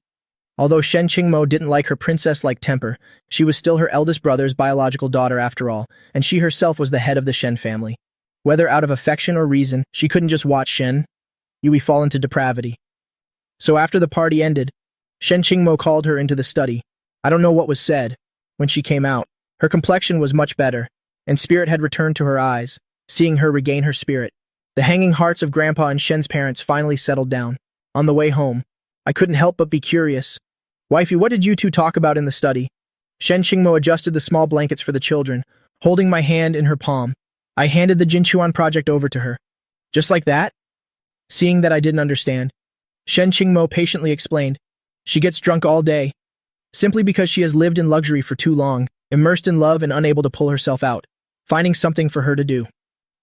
A: Although Shen Qingmo didn't like her princess-like temper, she was still her eldest brother's biological daughter after all, and she herself was the head of the Shen family. Whether out of affection or reason, she couldn't just watch Shen Yue fall into depravity. So after the party ended, Shen Qingmo called her into the study. I don't know what was said. When she came out, her complexion was much better, and spirit had returned to her eyes, seeing her regain her spirit. The hanging hearts of Grandpa and Shen's parents finally settled down. On the way home, I couldn't help but be curious. Wifey, what did you two talk about in the study? Shen Qingmo adjusted the small blankets for the children, holding my hand in her palm. I handed the Jinchuan project over to her. Just like that? Seeing that I didn't understand, Shen Qingmo patiently explained. She gets drunk all day, simply because she has lived in luxury for too long, immersed in love and unable to pull herself out, finding something for her to do.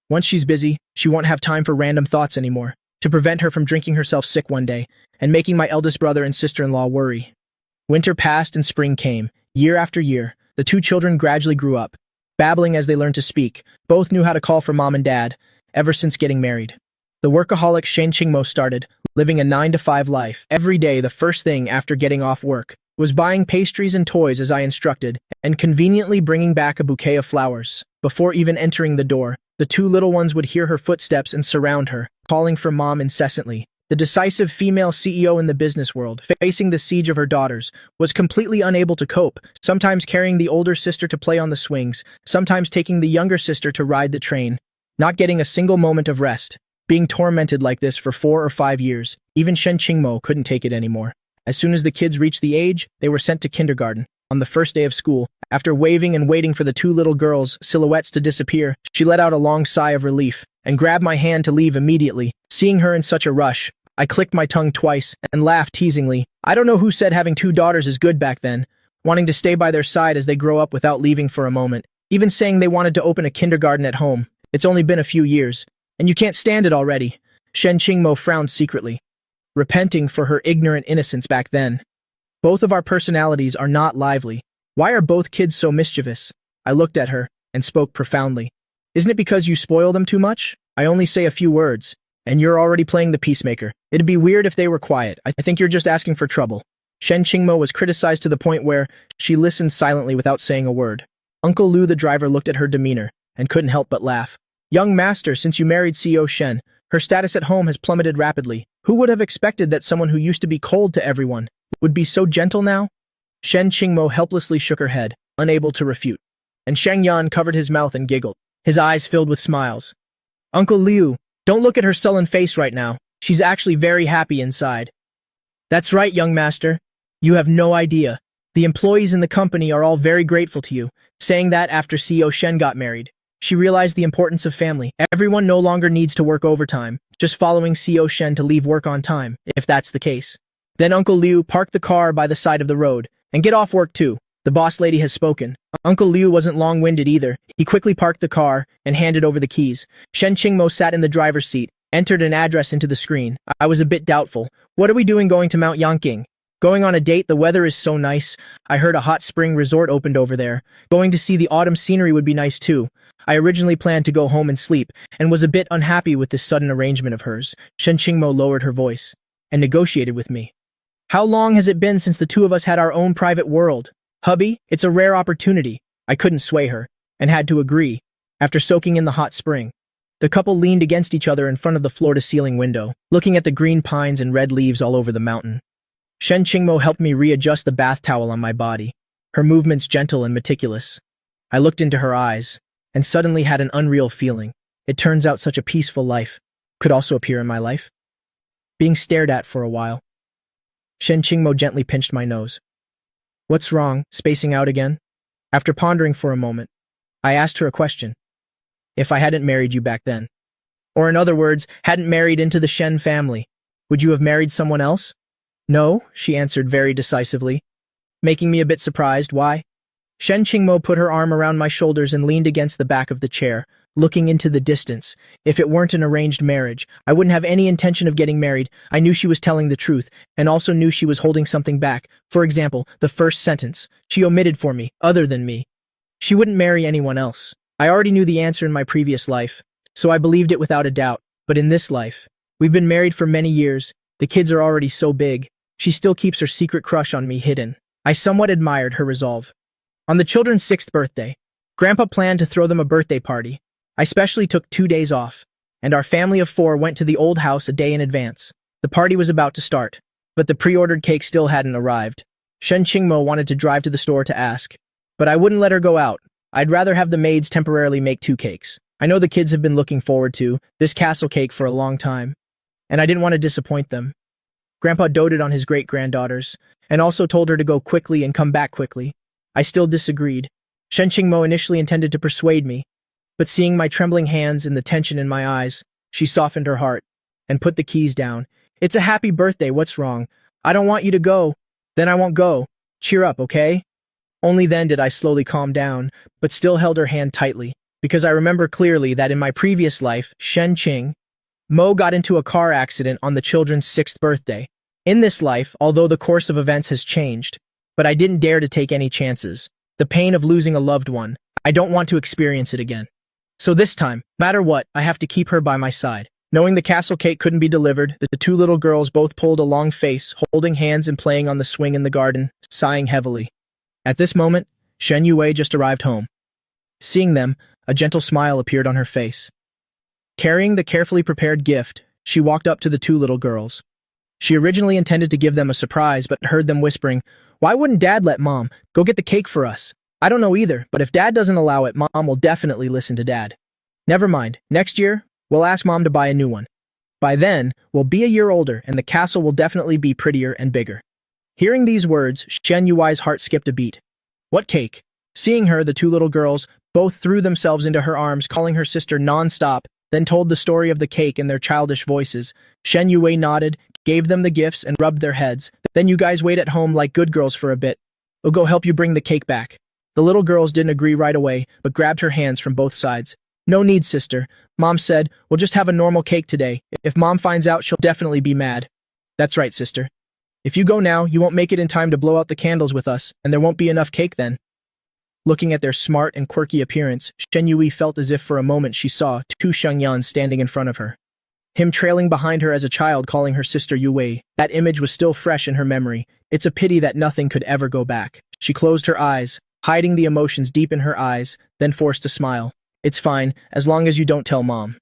A: Once she's busy, she won't have time for random thoughts anymore, to prevent her from drinking herself sick one day, and making my eldest brother and sister-in-law worry. Winter passed and spring came. Year after year, the 2 children gradually grew up. Babbling as they learned to speak, both knew how to call for mom and dad, ever since getting married. The workaholic Shen Qingmo started, living a 9-to-5 life. Every day, the first thing after getting off work was buying pastries and toys as I instructed, and conveniently bringing back a bouquet of flowers. Before even entering the door, the two little ones would hear her footsteps and surround her, calling for mom incessantly. The decisive female CEO in the business world, facing the siege of her daughters, was completely unable to cope, sometimes carrying the older sister to play on the swings, sometimes taking the younger sister to ride the train, not getting a single moment of rest. Being tormented like this for 4 or 5 years, even Shen Qingmo couldn't take it anymore. As soon as the kids reached the age, they were sent to kindergarten. On the first day of school, after waving and waiting for the two little girls' silhouettes to disappear, she let out a long sigh of relief and grabbed my hand to leave immediately. Seeing her in such a rush, I clicked my tongue twice and laughed teasingly. I don't know who said having 2 daughters is good back then, wanting to stay by their side as they grow up without leaving for a moment, even saying they wanted to open a kindergarten at home. It's only been a few years, and you can't stand it already. Shen Qingmo frowned secretly, repenting for her ignorant innocence back then. Both of our personalities are not lively. Why are both kids so mischievous? I looked at her and spoke profoundly. Isn't it because you spoil them too much? I only say a few words, and you're already playing the peacemaker. It'd be weird if they were quiet. I think you're just asking for trouble. Shen Qingmo was criticized to the point where she listened silently without saying a word. Uncle Liu the driver looked at her demeanor and couldn't help but laugh. Young master, since you married CEO Shen, her status at home has plummeted rapidly. Who would have expected that someone who used to be cold to everyone would be so gentle now? Shen Qingmo helplessly shook her head, unable to refute. And Shang Yan covered his mouth and giggled, his eyes filled with smiles. Uncle Liu, don't look at her sullen face right now. She's actually very happy inside. That's right, young master. You have no idea. The employees in the company are all very grateful to you, saying that after CEO Shen got married. She realized the importance of family. Everyone no longer needs to work overtime, just following CEO Shen to leave work on time, if that's the case. Then Uncle Liu parked the car by the side of the road, and get off work too. The boss lady has spoken. Uncle Liu wasn't long-winded either. He quickly parked the car and handed over the keys. Shen Qingmo sat in the driver's seat, entered an address into the screen. I was a bit doubtful. What are we doing going to Mount Yangqing? Going on a date, the weather is so nice. I heard a hot spring resort opened over there. Going to see the autumn scenery would be nice too. I originally planned to go home and sleep, and was a bit unhappy with this sudden arrangement of hers. Shen Qingmo lowered her voice, and negotiated with me. How long has it been since the two of us had our own private world? Hubby, it's a rare opportunity. I couldn't sway her, and had to agree. After soaking in the hot spring, the couple leaned against each other in front of the floor-to-ceiling window, looking at the green pines and red leaves all over the mountain. Shen Qingmo helped me readjust the bath towel on my body, her movements gentle and meticulous. I looked into her eyes, and suddenly had an unreal feeling. It turns out such a peaceful life could also appear in my life. Being stared at for a while. Shen Qingmo gently pinched my nose. What's wrong, spacing out again? After pondering for a moment, I asked her a question. If I hadn't married you back then, or in other words, hadn't married into the Shen family, would you have married someone else? No, she answered very decisively, making me a bit surprised. Why? Shen Qingmo put her arm around my shoulders and leaned against the back of the chair, looking into the distance. If it weren't an arranged marriage, I wouldn't have any intention of getting married. I knew she was telling the truth, and also knew she was holding something back. For example, the first sentence. She omitted for me, other than me. She wouldn't marry anyone else. I already knew the answer in my previous life, so I believed it without a doubt. But in this life, we've been married for many years. The kids are already so big. She still keeps her secret crush on me hidden. I somewhat admired her resolve. On the children's 6th birthday, Grandpa planned to throw them a birthday party. I specially took 2 days off, and our family of 4 went to the old house a day in advance. The party was about to start, but the pre-ordered cake still hadn't arrived. Shen Qingmo wanted to drive to the store to ask, but I wouldn't let her go out. I'd rather have the maids temporarily make 2 cakes. I know the kids have been looking forward to this castle cake for a long time, and I didn't want to disappoint them. Grandpa doted on his great-granddaughters, and also told her to go quickly and come back quickly. I still disagreed. Shen Qingmo initially intended to persuade me, but seeing my trembling hands and the tension in my eyes, she softened her heart and put the keys down. It's a happy birthday, what's wrong? I don't want you to go. Then I won't go. Cheer up, okay? Only then did I slowly calm down, but still held her hand tightly, because I remember clearly that in my previous life, Shen Qingmo got into a car accident on the children's 6th birthday. In this life, although the course of events has changed, but I didn't dare to take any chances. The pain of losing a loved one, I don't want to experience it again. So this time, no matter what, I have to keep her by my side. Knowing the castle cake couldn't be delivered, the two little girls both pulled a long face, holding hands and playing on the swing in the garden, sighing heavily. At this moment, Shen Yue just arrived home. Seeing them, a gentle smile appeared on her face. Carrying the carefully prepared gift, she walked up to the two little girls. She originally intended to give them a surprise, but heard them whispering, "Why wouldn't Dad let Mom go get the cake for us? I don't know either, but if Dad doesn't allow it, Mom will definitely listen to Dad. Never mind, next year, we'll ask Mom to buy a new one. By then, we'll be a year older and the castle will definitely be prettier and bigger." Hearing these words, Shen Yui's heart skipped a beat. What cake? Seeing her, the two little girls both threw themselves into her arms, calling her sister non-stop, then told the story of the cake in their childish voices. Shen Yue nodded, gave them the gifts, and rubbed their heads. "Then you guys wait at home like good girls for a bit. We'll go help you bring the cake back." The little girls didn't agree right away, but grabbed her hands from both sides. "No need, sister," Mom said. "We'll just have a normal cake today. If Mom finds out, she'll definitely be mad." "That's right, sister. If you go now, you won't make it in time to blow out the candles with us, and there won't be enough cake then." Looking at their smart and quirky appearance, Shen Yue felt as if for a moment she saw Tu Shengyan standing in front of her. Him trailing behind her as a child, calling her sister Yue. That image was still fresh in her memory. It's a pity that nothing could ever go back. She closed her eyes, hiding the emotions deep in her eyes, then forced a smile. "It's fine, as long as you don't tell Mom.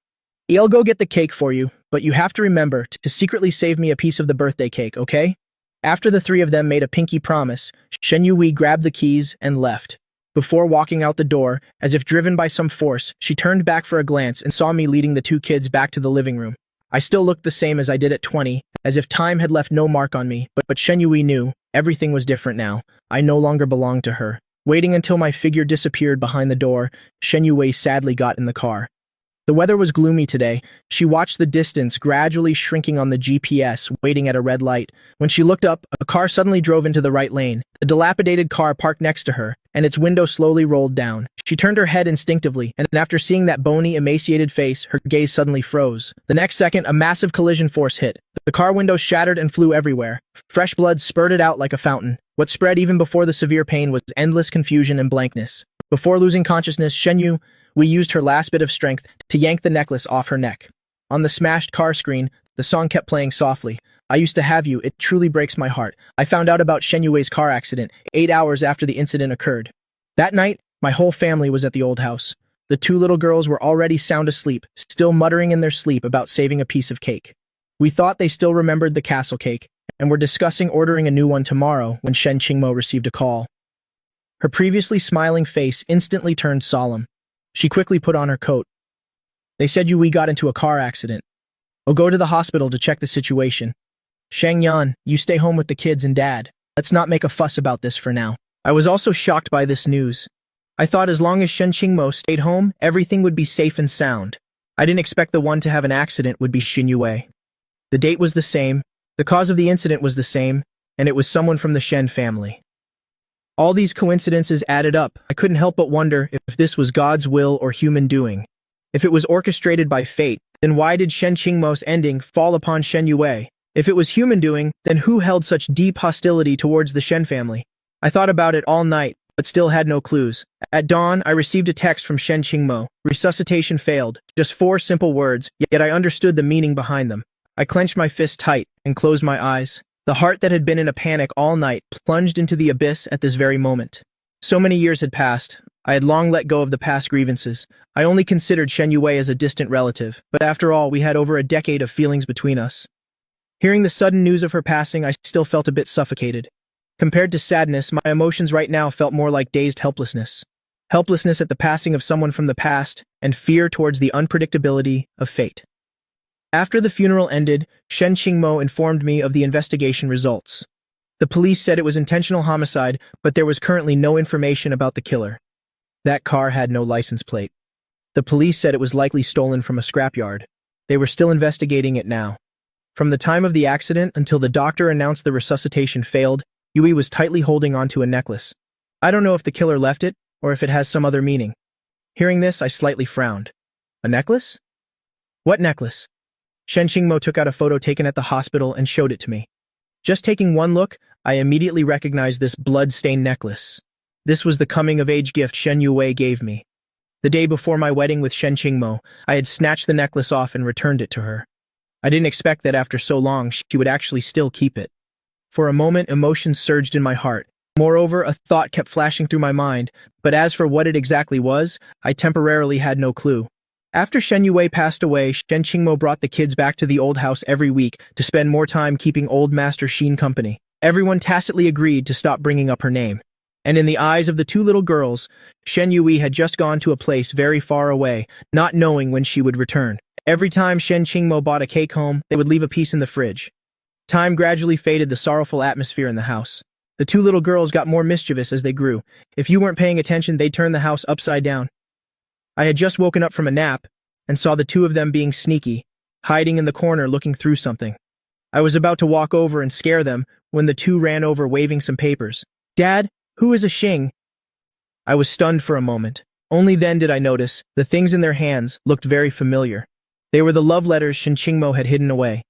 A: I'll go get the cake for you, but you have to remember to secretly save me a piece of the birthday cake, okay?" After the three of them made a pinky promise, Shen Yue grabbed the keys and left. Before walking out the door, as if driven by some force, she turned back for a glance and saw me leading the two kids back to the living room. I still looked the same as I did at 20, as if time had left no mark on me, but Shen Yue knew everything was different now. I no longer belonged to her. Waiting until my figure disappeared behind the door, Shen Yue sadly got in the car. The weather was gloomy today. She watched the distance gradually shrinking on the GPS, waiting at a red light. When she looked up, a car suddenly drove into the right lane. A dilapidated car parked next to her, and its window slowly rolled down. She turned her head instinctively, and after seeing that bony, emaciated face, her gaze suddenly froze. The next second, a massive collision force hit. The car windows shattered and flew everywhere. Fresh blood spurted out like a fountain. What spread even before the severe pain was endless confusion and blankness. Before losing consciousness, Shen Yue used her last bit of strength to yank the necklace off her neck. On the smashed car screen, the song kept playing softly. "I used to have you, it truly breaks my heart. I found out about Shen Yue's car accident 8 hours after the incident occurred. That night, my whole family was at the old house. The two little girls were already sound asleep, still muttering in their sleep about saving a piece of cake. We thought they still remembered the castle cake, and were discussing ordering a new one tomorrow when Shen Qingmo received a call. Her previously smiling face instantly turned solemn. She quickly put on her coat. "They said we got into a car accident. I'll go to the hospital to check the situation. Shang Yan, you stay home with the kids and Dad. Let's not make a fuss about this for now." I was also shocked by this news. I thought as long as Shen Qingmo stayed home, everything would be safe and sound. I didn't expect the one to have an accident would be Shen Yue. The date was the same, the cause of the incident was the same, and it was someone from the Shen family. All these coincidences added up. I couldn't help but wonder if this was God's will or human doing. If it was orchestrated by fate, then why did Shen Qingmo's ending fall upon Shen Yue? If it was human doing, then who held such deep hostility towards the Shen family? I thought about it all night, but still had no clues. At dawn, I received a text from Shen Qingmo. Resuscitation failed. Just 4 simple words, yet I understood the meaning behind them. I clenched my fist tight and closed my eyes. The heart that had been in a panic all night plunged into the abyss at this very moment. So many years had passed. I had long let go of the past grievances. I only considered Shen Yue as a distant relative, but after all, we had over a decade of feelings between us. Hearing the sudden news of her passing, I still felt a bit suffocated. Compared to sadness, my emotions right now felt more like dazed helplessness. Helplessness at the passing of someone from the past, and fear towards the unpredictability of fate. After the funeral ended, Shen Qingmo informed me of the investigation results. The police said it was intentional homicide, but there was currently no information about the killer. That car had no license plate. The police said it was likely stolen from a scrapyard. They were still investigating it now. From the time of the accident until the doctor announced the resuscitation failed, Yui was tightly holding onto a necklace. I don't know if the killer left it, or if it has some other meaning. Hearing this, I slightly frowned. A necklace? What necklace? Shen Qingmo took out a photo taken at the hospital and showed it to me. Just taking one look, I immediately recognized this blood-stained necklace. This was the coming-of-age gift Shen Yue gave me. The day before my wedding with Shen Qingmo, I had snatched the necklace off and returned it to her. I didn't expect that after so long she would actually still keep it. For a moment, emotions surged in my heart. Moreover, a thought kept flashing through my mind, but as for what it exactly was, I temporarily had no clue. After Shen Yue passed away, Shen Qingmo brought the kids back to the old house every week to spend more time keeping old Master Xin company. Everyone tacitly agreed to stop bringing up her name. And in the eyes of the two little girls, Shen Yue had just gone to a place very far away, not knowing when she would return. Every time Shen Qingmo bought a cake home, they would leave a piece in the fridge. Time gradually faded the sorrowful atmosphere in the house. The two little girls got more mischievous as they grew. If you weren't paying attention, they'd turn the house upside down. I had just woken up from a nap and saw the two of them being sneaky, hiding in the corner looking through something. I was about to walk over and scare them when the two ran over waving some papers. "Dad, who is a Xing?" I was stunned for a moment. Only then did I notice the things in their hands looked very familiar. They were the love letters Shen Qingmo had hidden away.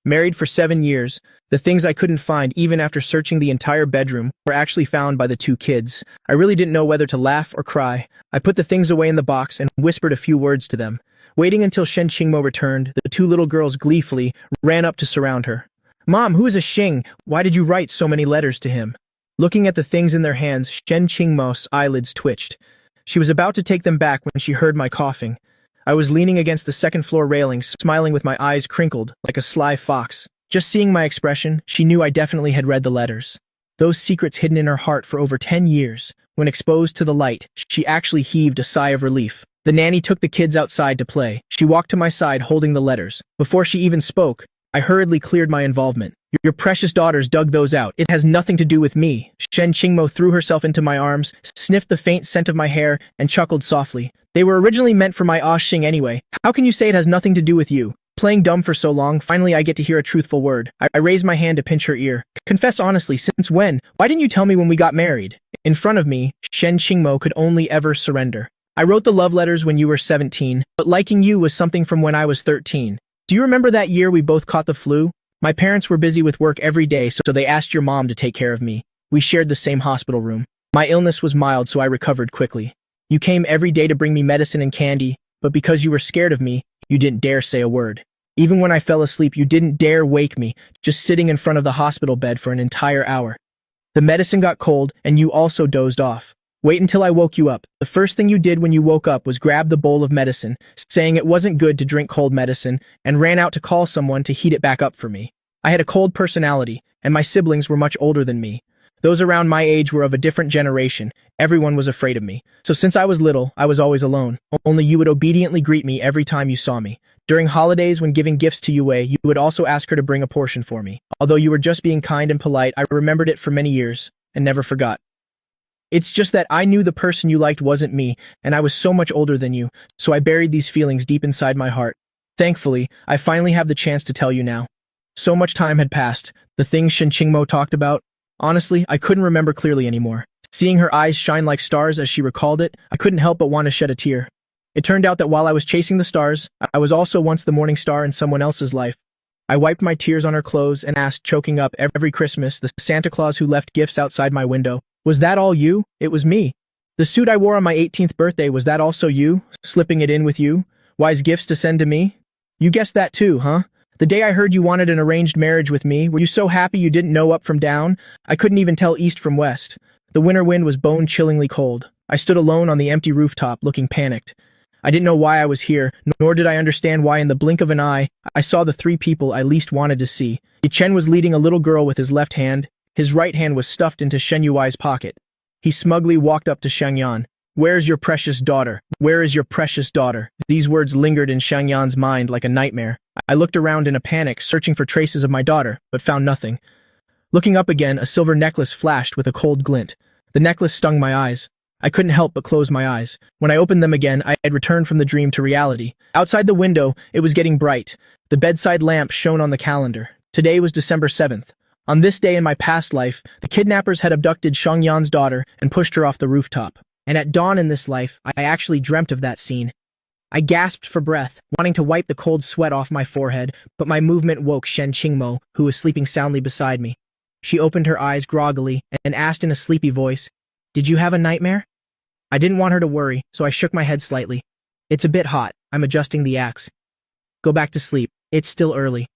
A: Married for 7 years, the things I couldn't find even after searching the entire bedroom were actually found by the two kids. I really didn't know whether to laugh or cry. I put the things away in the box and whispered a few words to them. Waiting until Shen Qingmo returned, the two little girls gleefully ran up to surround her. "Mom, who is a Xing? Why did you write so many letters to him?" Looking at the things in their hands, Shen Qingmo's eyelids twitched. She was about to take them back when she heard my coughing. I was leaning against the second-floor railing, smiling with my eyes crinkled like a sly fox. Just seeing my expression, she knew I definitely had read the letters. Those secrets hidden in her heart for over 10 years. When exposed to the light, she actually heaved a sigh of relief. The nanny took the kids outside to play. She walked to my side holding the letters. Before she even spoke, I hurriedly cleared my involvement. "Your precious daughters dug those out. It has nothing to do with me." Shen Qingmo threw herself into my arms, sniffed the faint scent of my hair, and chuckled softly. "They were originally meant for my Xing anyway. How can you say it has nothing to do with you? Playing dumb for so long, finally I get to hear a truthful word." I raised my hand to pinch her ear. "Confess honestly, since when? Why didn't you tell me when we got married?" In front of me, Shen Qingmo could only ever surrender. "I wrote the love letters when you were 17, but liking you was something from when I was 13. Do you remember that year we both caught the flu? My parents were busy with work every day, so they asked your mom to take care of me. We shared the same hospital room. My illness was mild, so I recovered quickly. You came every day to bring me medicine and candy, but because you were scared of me, you didn't dare say a word. Even when I fell asleep, you didn't dare wake me, just sitting in front of the hospital bed for an entire hour. The medicine got cold, and you also dozed off. Wait until I woke you up. The first thing you did when you woke up was grab the bowl of medicine, saying it wasn't good to drink cold medicine, and ran out to call someone to heat it back up for me. I had a cold personality, and my siblings were much older than me. Those around my age were of a different generation. Everyone was afraid of me. So since I was little, I was always alone. Only you would obediently greet me every time you saw me. During holidays, when giving gifts to Yue, you would also ask her to bring a portion for me. Although you were just being kind and polite, I remembered it for many years, and never forgot. It's just that I knew the person you liked wasn't me, and I was so much older than you, so I buried these feelings deep inside my heart. Thankfully, I finally have the chance to tell you now. So much time had passed, the things Shen Qingmo talked about. Honestly, I couldn't remember clearly anymore. Seeing her eyes shine like stars as she recalled it, I couldn't help but want to shed a tear. It turned out that while I was chasing the stars, I was also once the morning star in someone else's life. I wiped my tears on her clothes and asked, choking up, every Christmas, the Santa Claus who left gifts outside my window, "Was that all you?" "It was me." "The suit I wore on my 18th birthday, was that also you? Slipping it in with you? Wise gifts to send to me?" "You guessed that too, huh? The day I heard you wanted an arranged marriage with me, were you so happy you didn't know up from down? I couldn't even tell east from west. The winter wind was bone-chillingly cold. I stood alone on the empty rooftop, looking panicked. I didn't know why I was here, nor did I understand why in the blink of an eye, I saw the three people I least wanted to see. Chen was leading a little girl with his left hand. His right hand was stuffed into Shen Yuai's pocket. He smugly walked up to Shangyan. "Where's your precious daughter? Where is your precious daughter?" These words lingered in Shangyan's mind like a nightmare. I looked around in a panic, searching for traces of my daughter, but found nothing. Looking up again, a silver necklace flashed with a cold glint. The necklace stung my eyes. I couldn't help but close my eyes. When I opened them again, I had returned from the dream to reality. Outside the window, it was getting bright. The bedside lamp shone on the calendar. Today was December 7th. On this day in my past life, the kidnappers had abducted Shangyan's daughter and pushed her off the rooftop. And at dawn in this life, I actually dreamt of that scene. I gasped for breath, wanting to wipe the cold sweat off my forehead, but my movement woke Shen Qingmo, who was sleeping soundly beside me. She opened her eyes groggily and asked in a sleepy voice, "Did you have a nightmare?" I didn't want her to worry, so I shook my head slightly. It's a bit hot. I'm adjusting the axe. Go back to sleep. It's still early.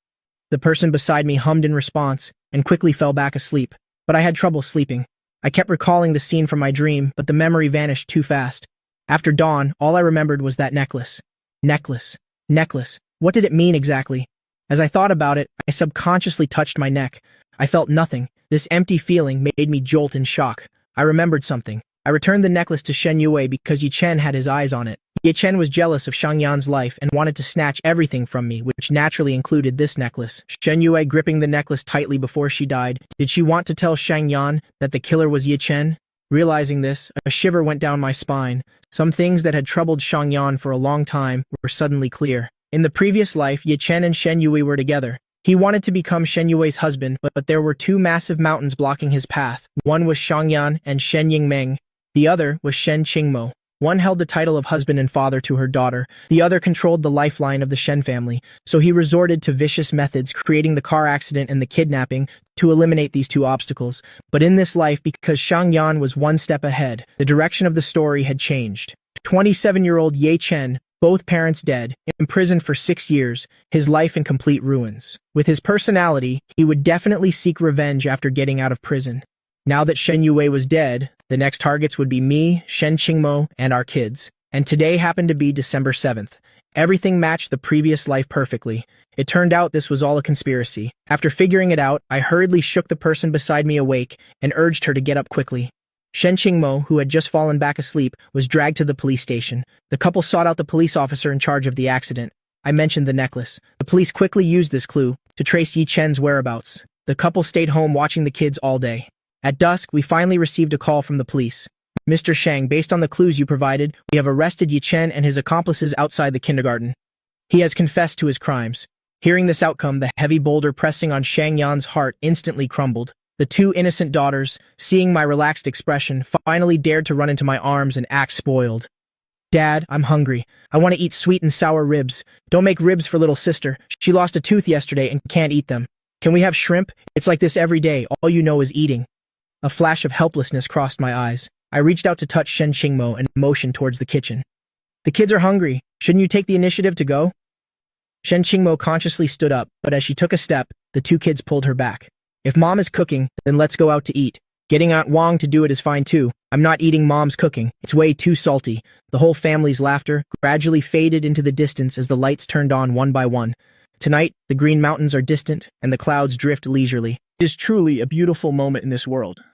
A: The person beside me hummed in response and quickly fell back asleep, but I had trouble sleeping. I kept recalling the scene from my dream, but the memory vanished too fast. After dawn, all I remembered was that necklace. Necklace. Necklace. What did it mean exactly? As I thought about it, I subconsciously touched my neck. I felt nothing. This empty feeling made me jolt in shock. I remembered something. I returned the necklace to Shen Yue because Yi Chen had his eyes on it. Yi Chen was jealous of Shangyan's life and wanted to snatch everything from me, which naturally included this necklace. Shen Yue gripping the necklace tightly before she died. Did she want to tell Shangyan that the killer was Yi Chen? Realizing this, a shiver went down my spine. Some things that had troubled Shangyan for a long time were suddenly clear. In the previous life, Yi Chen and Shen Yue were together. He wanted to become Shen Yue's husband, but there were two massive mountains blocking his path. One was Shangyan and Shen Yingmeng. The other was Shen Qingmo. One held the title of husband and father to her daughter. The other controlled the lifeline of the Shen family. So he resorted to vicious methods, creating the car accident and the kidnapping, to eliminate these two obstacles. But in this life, because Shangyan was one step ahead, the direction of the story had changed. 27-year-old Ye Chen, both parents dead, imprisoned for 6 years, his life in complete ruins. With his personality, he would definitely seek revenge after getting out of prison. Now that Shen Yue was dead, the next targets would be me, Shen Qingmo, and our kids. And today happened to be December 7th. Everything matched the previous life perfectly. It turned out this was all a conspiracy. After figuring it out, I hurriedly shook the person beside me awake and urged her to get up quickly. Shen Qingmo, who had just fallen back asleep, was dragged to the police station. The couple sought out the police officer in charge of the accident. I mentioned the necklace. The police quickly used this clue to trace Yi Chen's whereabouts. The couple stayed home watching the kids all day. At dusk, we finally received a call from the police. Mr. Shang, based on the clues you provided, we have arrested Yi Chen and his accomplices outside the kindergarten. He has confessed to his crimes. Hearing this outcome, the heavy boulder pressing on Shang Yan's heart instantly crumbled. The two innocent daughters, seeing my relaxed expression, finally dared to run into my arms and act spoiled. Dad, I'm hungry. I want to eat sweet and sour ribs. Don't make ribs for little sister. She lost a tooth yesterday and can't eat them. Can we have shrimp? It's like this every day. All you know is eating. A flash of helplessness crossed my eyes. I reached out to touch Shen Qingmo and motioned towards the kitchen. The kids are hungry. Shouldn't you take the initiative to go? Shen Qingmo consciously stood up, but as she took a step, the two kids pulled her back. If Mom is cooking, then let's go out to eat. Getting Aunt Wang to do it is fine too. I'm not eating Mom's cooking. It's way too salty. The whole family's laughter gradually faded into the distance as the lights turned on one by one. Tonight, the green mountains are distant and the clouds drift leisurely. It is truly a beautiful moment in this world.